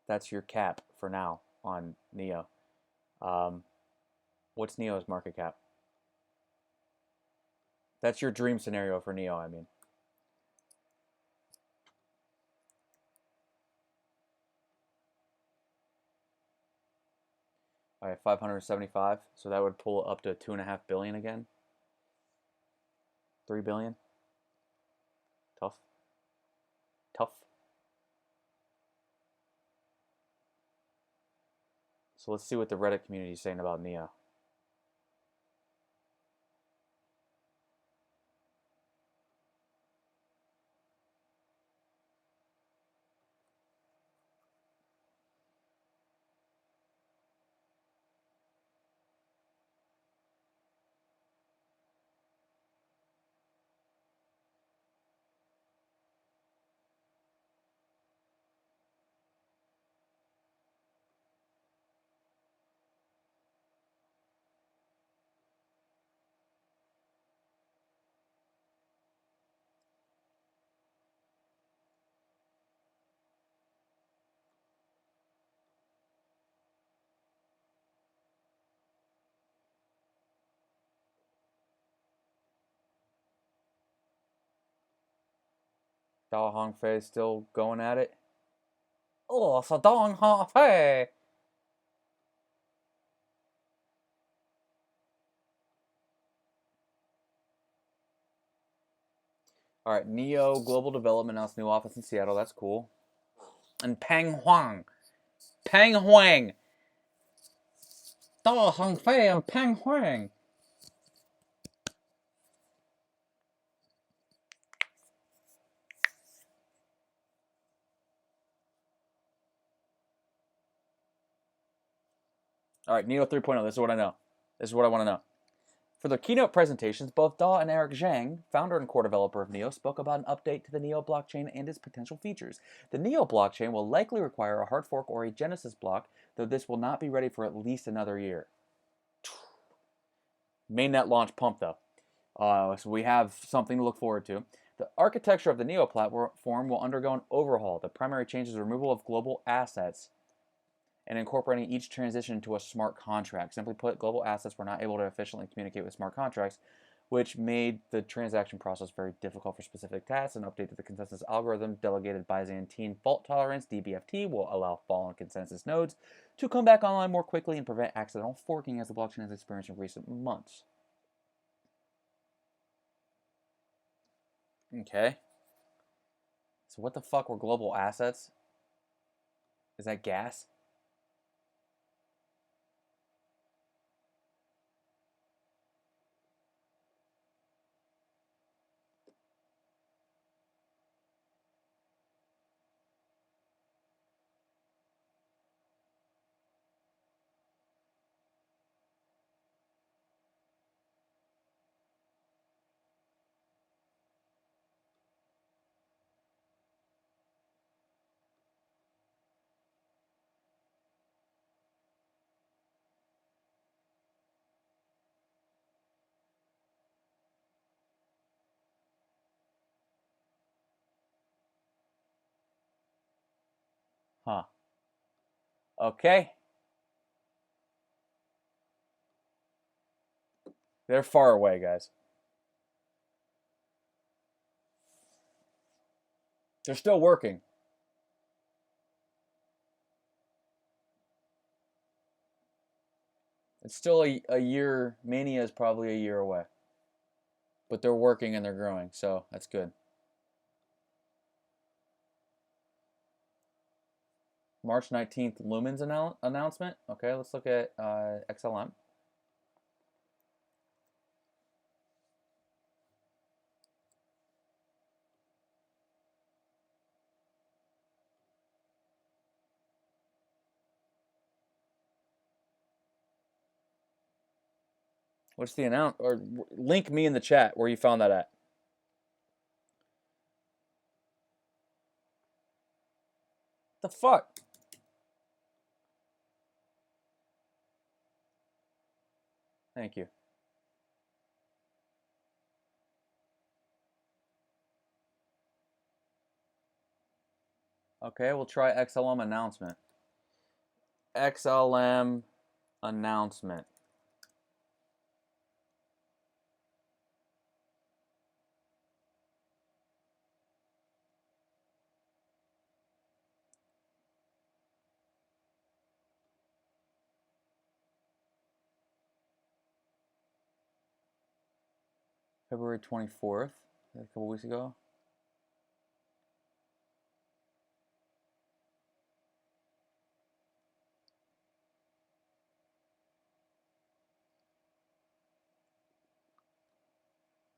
That's your cap for now on NEO. What's NEO's market cap? That's your dream scenario for NEO, I mean. All right, 575. So that would pull up to 2.5 billion again. 3 billion. Tough. Tough. So let's see what the Reddit community is saying about NEO. Da Hongfei still going at it. Oh, so Da Hongfei. All right, NEO Global Development announced new office in Seattle. That's cool. And Peng Huang. Peng Huang. Da Hongfei and Peng Huang. All right, NEO 3.0. This is what I know. This is what I want to know. For their keynote presentations, both Da and Eric Zhang, founder and core developer of NEO, spoke about an update to the NEO blockchain and its potential features. The NEO blockchain will likely require a hard fork or a Genesis block, though this will not be ready for at least another year. Mainnet launch pump, though. So we have something to look forward to. The architecture of the NEO platform will undergo an overhaul. The primary change is the removal of global assets and incorporating each transition into a smart contract. Simply put, global assets were not able to efficiently communicate with smart contracts, which made the transaction process very difficult for specific tasks. An update to the consensus algorithm, delegated Byzantine fault tolerance, DBFT, will allow fallen consensus nodes to come back online more quickly and prevent accidental forking as the blockchain has experienced in recent months. Okay. So what the fuck were global assets? Is that gas? Huh. Okay. They're far away, guys. They're still working. It's still a year. Mania is probably a year away. But they're working and they're growing, so that's good. March 19th, Lumens announcement. Okay, let's look at XLM. What's the or link me in the chat where you found that at. The fuck? Thank you. Okay, we'll try XLM announcement. XLM announcement. February 24th, a couple weeks ago.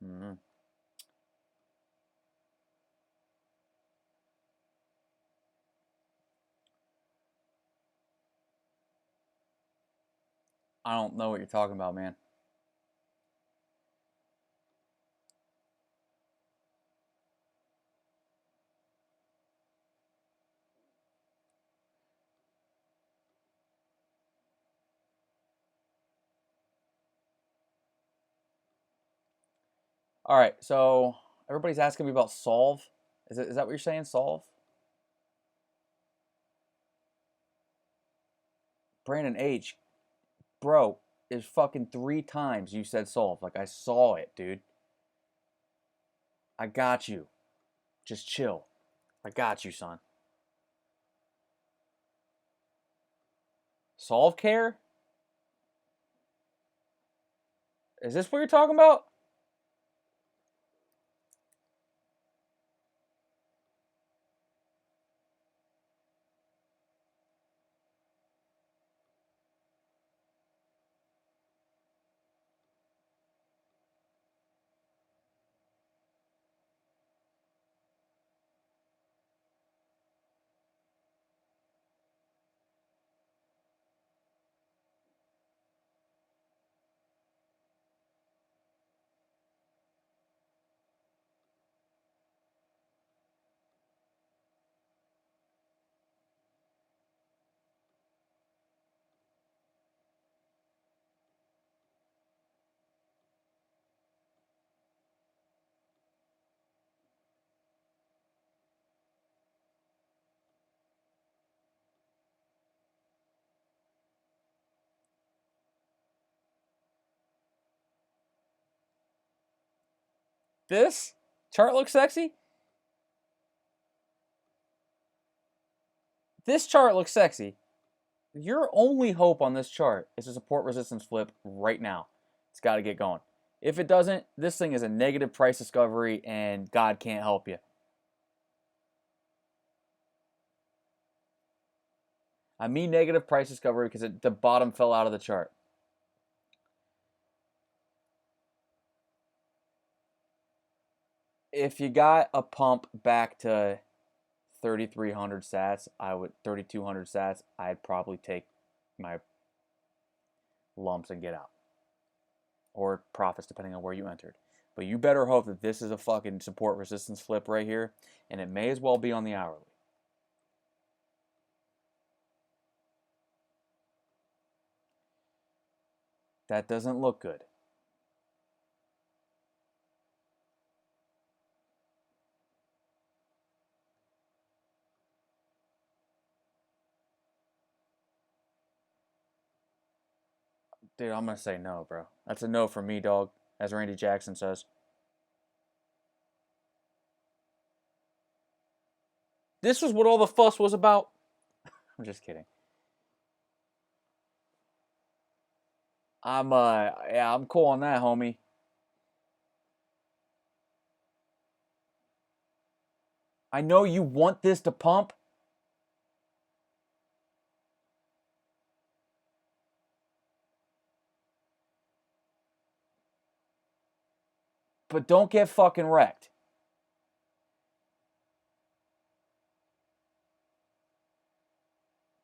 Mm-hmm. I don't know what you're talking about, man. All right, so everybody's asking me about Solve. Is that what you're saying, Solve? Brandon H, bro, is fucking 3 times you said Solve. Like, I saw it, dude. I got you. Just chill. I got you, son. Solve Care? Is this what you're talking about? This chart looks sexy? This chart looks sexy. Your only hope on this chart is a support resistance flip right now. It's got to get going. If it doesn't, this thing is a negative price discovery and God can't help you. I mean negative price discovery because the bottom fell out of the chart. If you got a pump back to 3,300 sats, 3,200 sats, I'd probably take my lumps and get out. Or profits, depending on where you entered. But you better hope that this is a fucking support resistance flip right here, and it may as well be on the hourly. That doesn't look good. Dude, I'm going to say no, bro. That's a no for me, dog, as Randy Jackson says. This was what all the fuss was about? I'm just kidding. Yeah, I'm cool on that, homie. I know you want this to pump. But don't get fucking wrecked.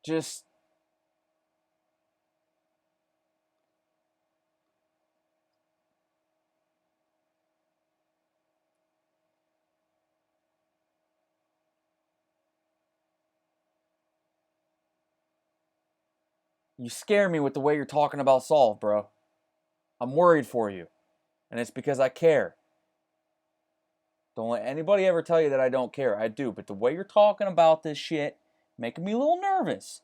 Just you scare me with the way you're talking about Solve, bro. I'm worried for you. And it's because I care. Don't let anybody ever tell you that I don't care. I do. But the way you're talking about this shit, making me a little nervous.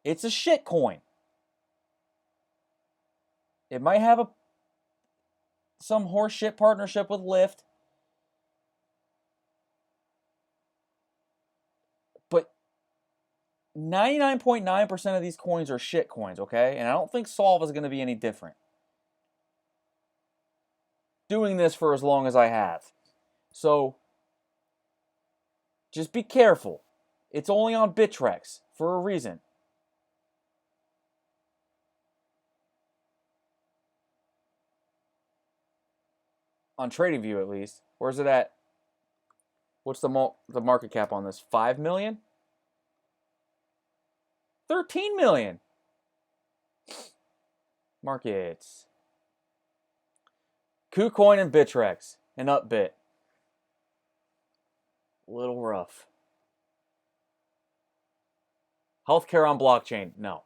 It's a shit coin. It might have some horseshit partnership with Lyft. But 99.9% of these coins are shit coins, okay? And I don't think Solve is going to be any different. Doing this for as long as I have. So, just be careful. It's only on Bittrex for a reason. On TradingView, at least. Where's it at? What's the market cap on this? 5 million? 13 million. Markets. KuCoin and Bittrex. And Upbit. A little rough. Healthcare on blockchain. No.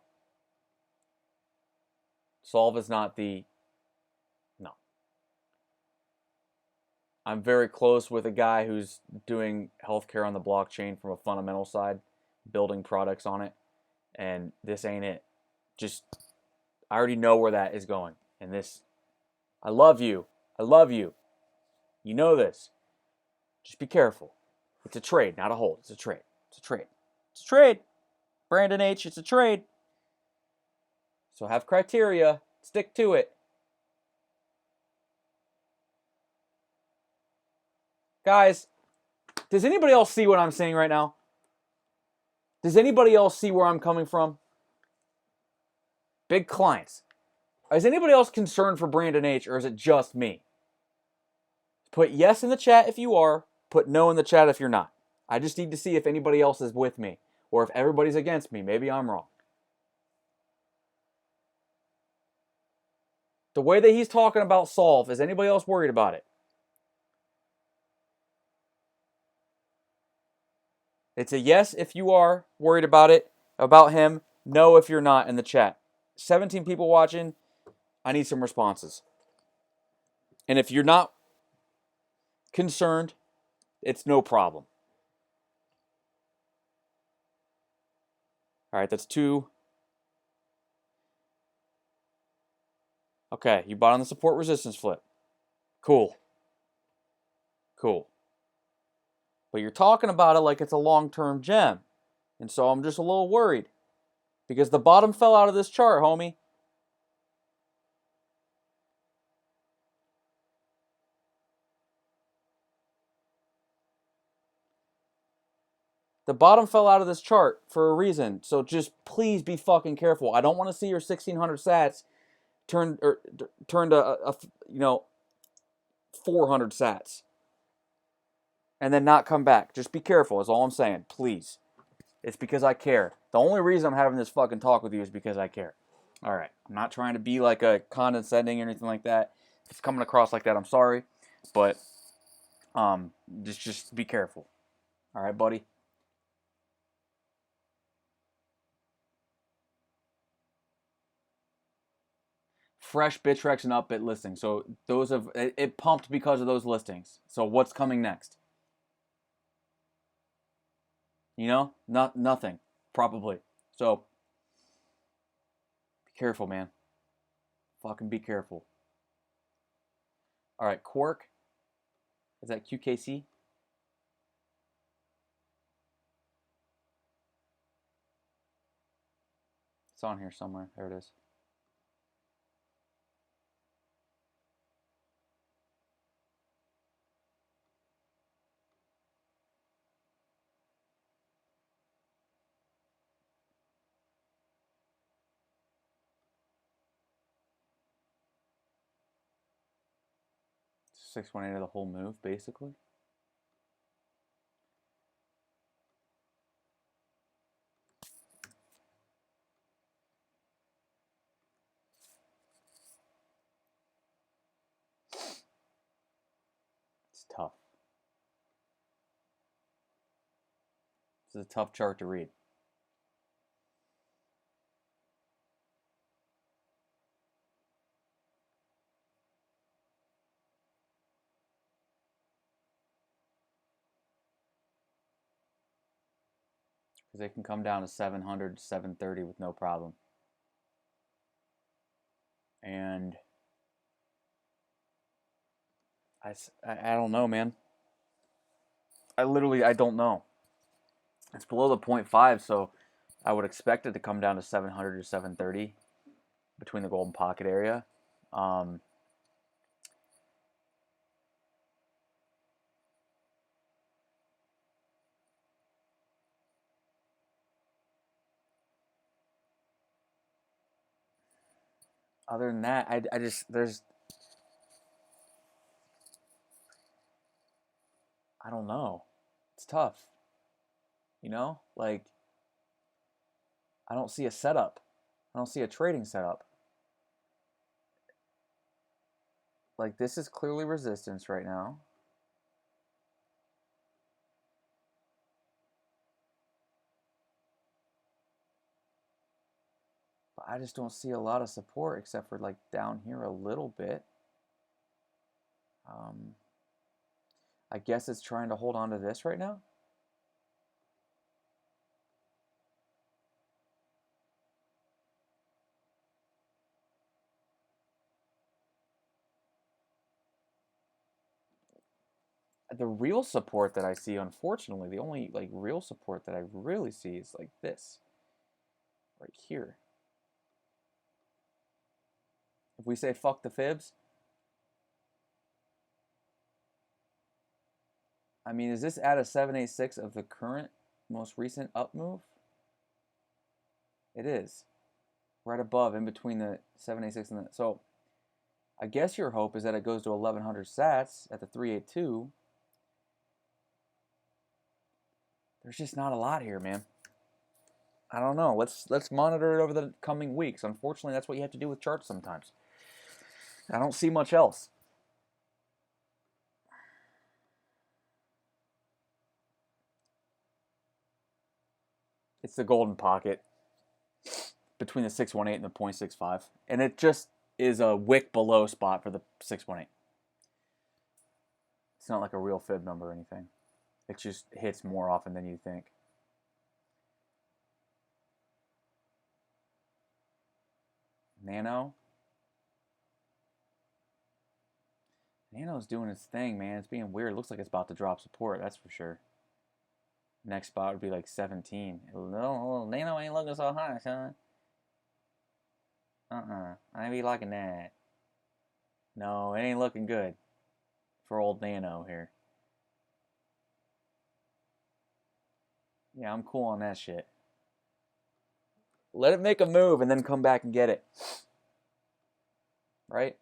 Solve is not the... No. I'm very close with a guy who's doing healthcare on the blockchain from a fundamental side, building products on it, and this ain't it. Just, I already know where that is going. And this, I love you. I love you. You know this. Just be careful. It's a trade, not a hold. It's a trade. It's a trade. It's a trade. Brandon H., it's a trade. So have criteria. Stick to it. Guys, does anybody else see what I'm saying right now? Does anybody else see where I'm coming from? Big clients. Is anybody else concerned for Brandon H., or is it just me? Put yes in the chat if you are. Put no in the chat if you're not. I just need to see if anybody else is with me, or if everybody's against me. Maybe I'm wrong. The way that he's talking about Solve, is anybody else worried about it? It's a yes if you are worried about it, about him. No if you're not in the chat. 17 people watching. I need some responses. And if you're not concerned, it's no problem. All right, that's 2. Okay, you bought on the support resistance flip. Cool. Cool. But you're talking about it like it's a long-term gem. And so I'm just a little worried. Because the bottom fell out of this chart, homie. The bottom fell out of this chart for a reason. So just please be fucking careful. I don't want to see your 1,600 sats turn to 400 sats. And then not come back. Just be careful is all I'm saying. Please. It's because I care. The only reason I'm having this fucking talk with you is because I care. All right. I'm not trying to be like a condescending or anything like that. If it's coming across like that, I'm sorry. But just be careful. All right, buddy? Fresh Bittrex and Upbit listings. So those have it pumped because of those listings. So what's coming next? Nothing. Probably. So be careful, man. Fucking be careful. All right, Quark. Is that QKC? It's on here somewhere. There it is. 618 of the whole move, basically. It's tough. This is a tough chart to read. Because they can come down to 700 to 730 with no problem. And I don't know, man. I don't know. It's below the 0.5, so I would expect it to come down to 700 to 730 between the golden pocket area. Other than that, I just, I don't know. It's tough. You know? Like, I don't see a setup. I don't see a trading setup. Like, this is clearly resistance right now. But I just don't see a lot of support except for, like, down here a little bit. I guess it's trying to hold on to this right now. The real support that I see, unfortunately, the only like real support that I really see is like this, right here. If we say fuck the fibs, I mean, is this at a 786 of the current most recent up move? It is. Right above, in between the 786 and the, so I guess your hope is that it goes to 1100 sats at the 382. There's just not a lot here, man. I don't know. Let's monitor it over the coming weeks. Unfortunately, that's what you have to do with charts sometimes. I don't see much else. It's the golden pocket between the 618 and the 0.65. And it just is a wick below spot for the 618. It's not like a real fib number or anything. It just hits more often than you think. Nano. Nano's doing its thing, man. It's being weird. It looks like it's about to drop support, that's for sure. Next spot would be like 17. Nano ain't looking so high, son. I ain't be liking that. No, it ain't looking good for old Nano here. Yeah, I'm cool on that shit. Let it make a move and then come back and get it. Right?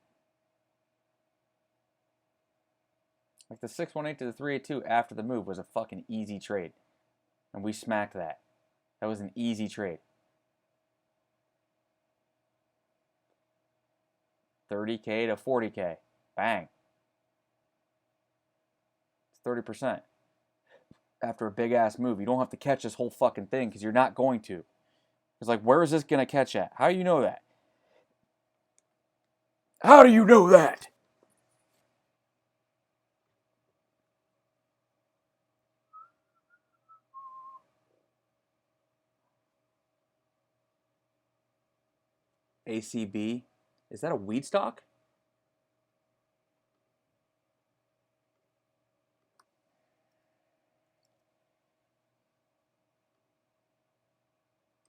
Like the 618 to the 382 after the move was a fucking easy trade. And we smacked that. That was an easy trade. 30K to 40K. Bang. It's 30%. After a big ass move. You don't have to catch this whole fucking thing because you're not going to. It's like, where is this going to catch at? How do you know that? How do you know that? ACB. Is that a weed stock?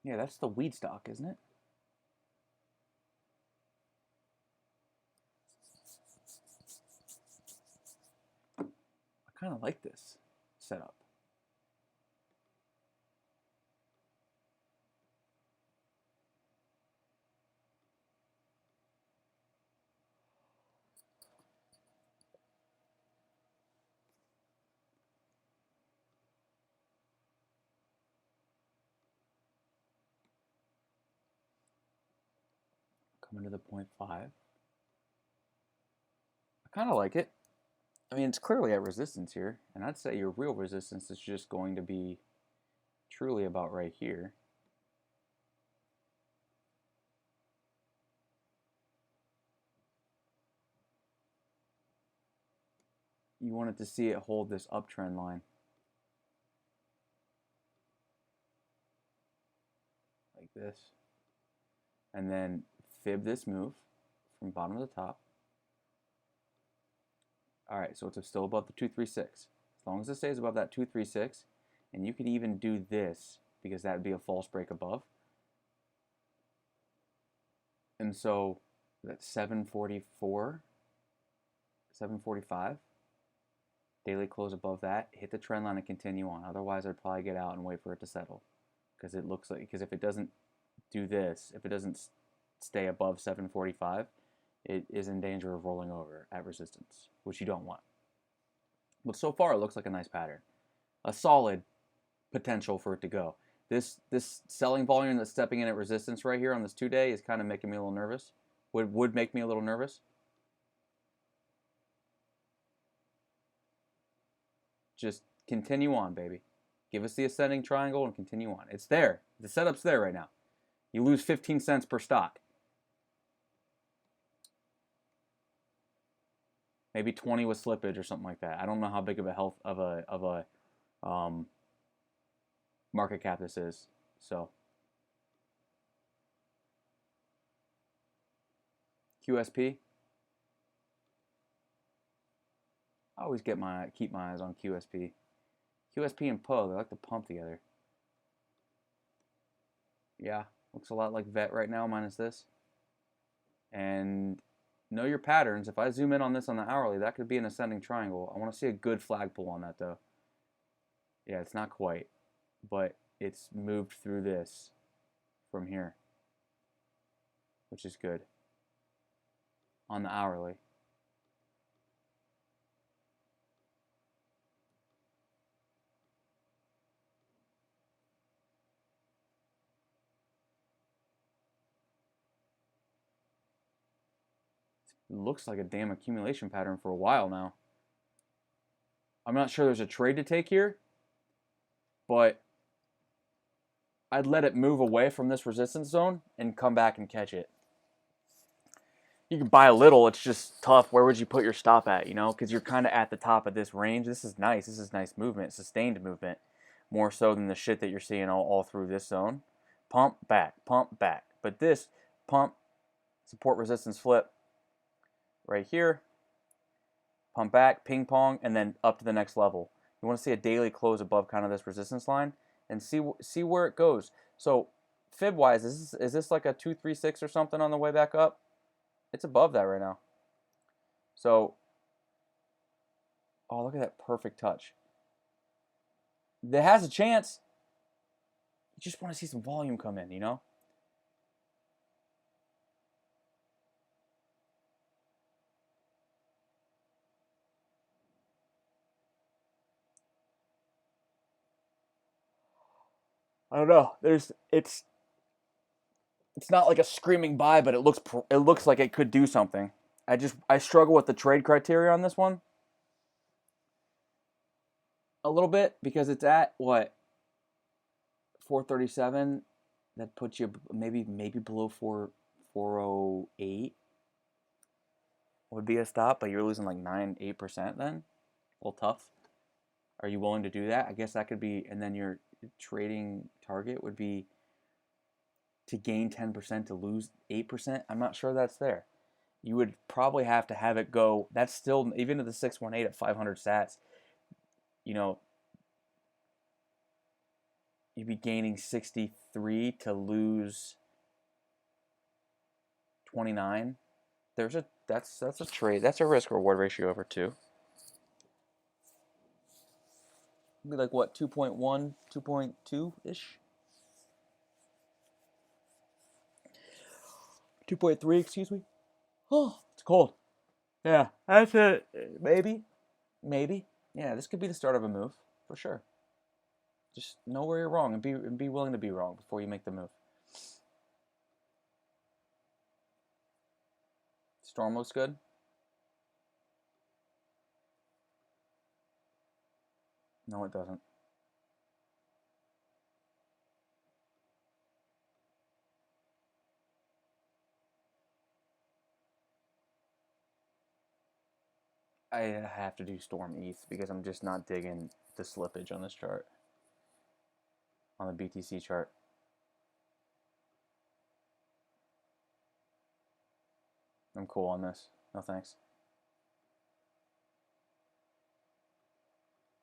Yeah, that's the weed stock, isn't it? I kind of like this setup. Coming to the 0.5. I kind of like it. I mean, it's clearly at resistance here, and I'd say your real resistance is just going to be truly about right here. You wanted to see it hold this uptrend line. Like this. And then fib this move from bottom to the top. Alright, so it's still above the 236. As long as it stays above that 236, and you could even do this, because that would be a false break above. And so that's 744, 745. Daily close above that, hit the trend line and continue on. Otherwise, I'd probably get out and wait for it to settle. Because it looks like, because if it doesn't do this, if it doesn't stay above 745, it is in danger of rolling over at resistance, which you don't want. But so far, it looks like a nice pattern. A solid potential for it to go. This selling volume that's stepping in at resistance right here on this 2-day is kind of making me a little nervous. Would make me a little nervous. Just continue on, baby. Give us the ascending triangle and continue on. It's there. The setup's there right now. You lose 15 cents per stock. Maybe 20 with slippage or something like that. I don't know how big of a market cap this is. So QSP. I always keep my eyes on QSP. QSP and PO, they like to pump together. Yeah, looks a lot like VET right now minus this. And know your patterns. If I zoom in on this on the hourly, that could be an ascending triangle. I want to see a good flag pull on that though. Yeah, it's not quite, but it's moved through this from here, which is good on the hourly. It looks like a damn accumulation pattern for a while now. I'm not sure there's a trade to take here, but I'd let it move away from this resistance zone and come back and catch it. You can buy a little, it's just tough. Where would you put your stop at, you know? Because you're kind of at the top of this range. This is nice. This is nice movement, sustained movement. More so than the shit that you're seeing all through this zone. Pump, back, pump, back. But this pump, support resistance flip right here. Pump back, ping pong, and then up to the next level. You want to see a daily close above kind of this resistance line and see where it goes. So fib wise, is this like a 236 or something on the way back up? It's above that right now. So, oh, look at that perfect touch. That has a chance. You just want to see some volume come in, you know? I don't know. It's not like a screaming buy, but it looks like it could do something. I struggle with the trade criteria on this one a little bit because it's at what 437. That puts you maybe below 408 would be a stop, but you're losing like 8% then. A little tough. Are you willing to do that? I guess that could be, and then your trading target would be to gain 10% to lose 8%. I'm not sure that's there. You would probably have to have it go. That's still, even to the 618 at 500 sats, you know, you'd be gaining 63 to lose 29. That's a trade. That's a risk reward ratio over 2. It'd be like what, 2.1, 2.2 ish. 2.3, excuse me. Oh, it's cold. Yeah, that's it. Maybe. Yeah, this could be the start of a move for sure. Just know where you're wrong and be willing to be wrong before you make the move. Storm looks good. No, it doesn't. I have to do Storm ETH because I'm just not digging the slippage on this chart. On the BTC chart. I'm cool on this. No thanks.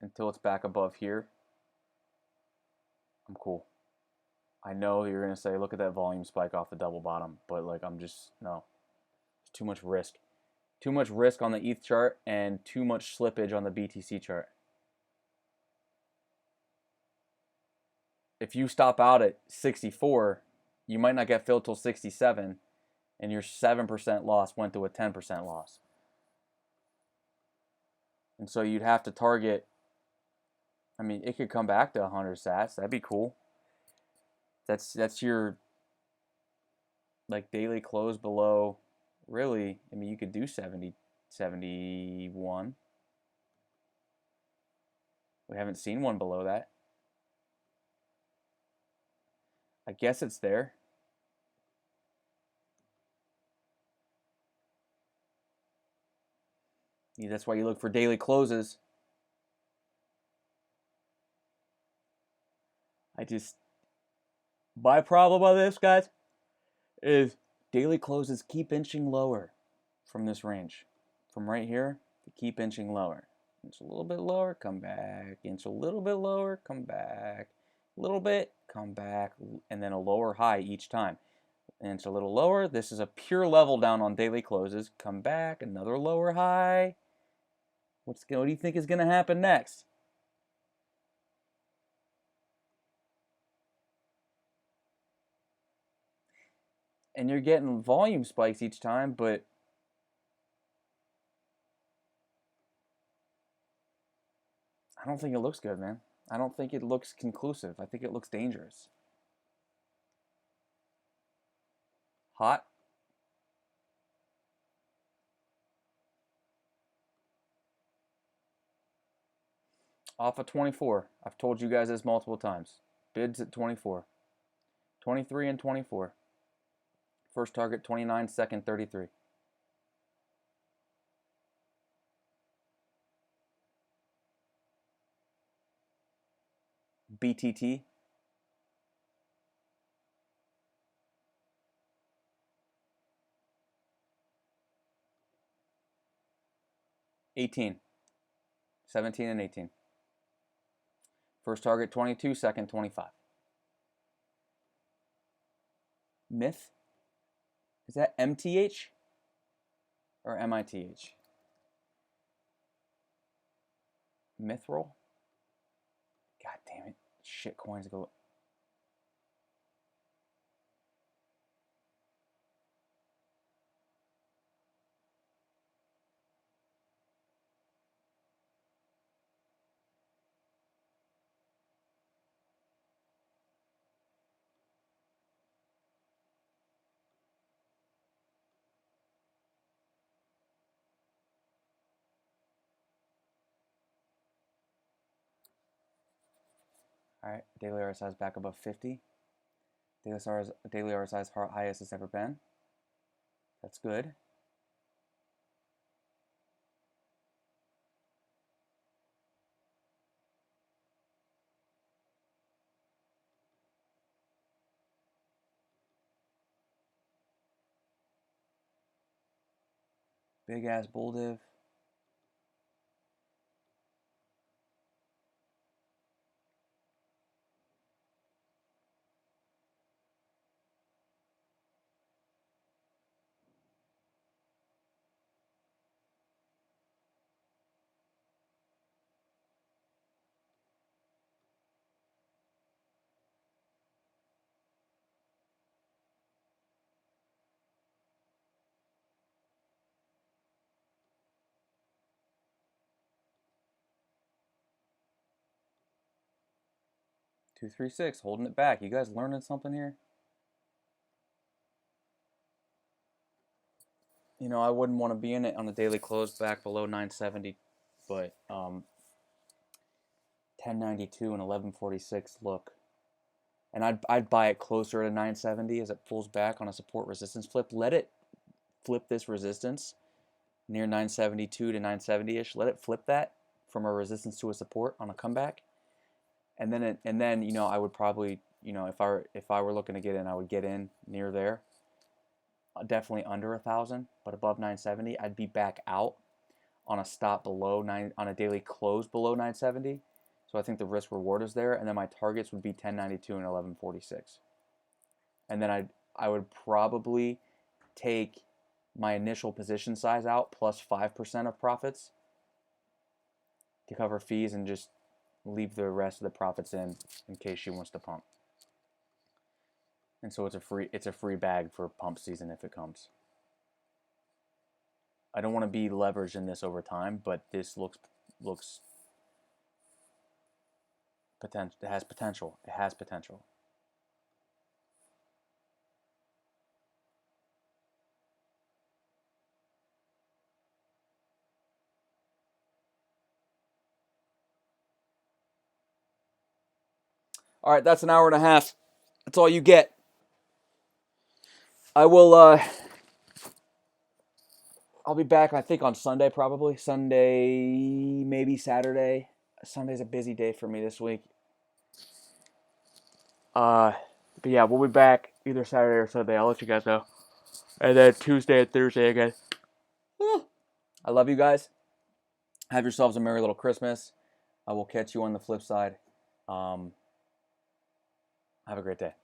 Until it's back above here, I'm cool. I know you're going to say, look at that volume spike off the double bottom, but like I'm just, no. It's too much risk. Too much risk on the ETH chart and too much slippage on the BTC chart. If you stop out at 64, you might not get filled till 67, and your 7% loss went to a 10% loss. And so you'd have to target, I mean, it could come back to 100 sats. That'd be cool. That's your like daily close below, really. I mean, you could do 70, 71. We haven't seen one below that. I guess it's there. Yeah, that's why you look for daily closes. My problem on this, guys, is daily closes keep inching lower from this range. From right here, they keep inching lower. Inch a little bit lower, come back. Inch a little bit lower, come back. A little bit, come back. And then a lower high each time. Inch a little lower. This is a pure level down on daily closes. Come back, another lower high. What do you think is going to happen next? And you're getting volume spikes each time, but I don't think it looks good, man. I don't think it looks conclusive. I think it looks dangerous. Hot. Off of 24. I've told you guys this multiple times. Bids at 24. 23 and 24. First target 29, second 33. BTT. $18. 17 and 18. First target 22, second 25. Myth? Is that MTH or MITH? Mithril? God damn it. Shit coins go. Alright, daily RSI is back above 50. Daily RSI is highest it's ever been. That's good. Big ass bull div. Two, 3, 6, holding it back. You guys learning something here? You know, I wouldn't want to be in it on a daily close back below 970, but 1092 and 1146 look. And I'd buy it closer to 970 as it pulls back on a support resistance flip. Let it flip this resistance near 972 to 970-ish. Let it flip that from a resistance to a support on a comeback. And then you know, I would probably, you know, if I were looking to get in, I would get in near there. Definitely under 1,000, but above 970, I'd be back out on a stop below on a daily close below 970. So I think the risk reward is there, and then my targets would be 1092 and 1146. And then I would probably take my initial position size out plus 5% of profits to cover fees and just leave the rest of the profits in case she wants to pump. And so it's a free bag for pump season if it comes. I don't want to be leveraged in this over time, but this looks potential. It has potential. It has potential. All right, that's an hour and a half. That's all you get. I will I'll be back, I think, on Sunday, probably. Sunday, maybe Saturday. Sunday's a busy day for me this week. But yeah, we'll be back either Saturday or Sunday. I'll let you guys know. And then Tuesday and Thursday again. I love you guys. Have yourselves a merry little Christmas. I will catch you on the flip side. Have a great day.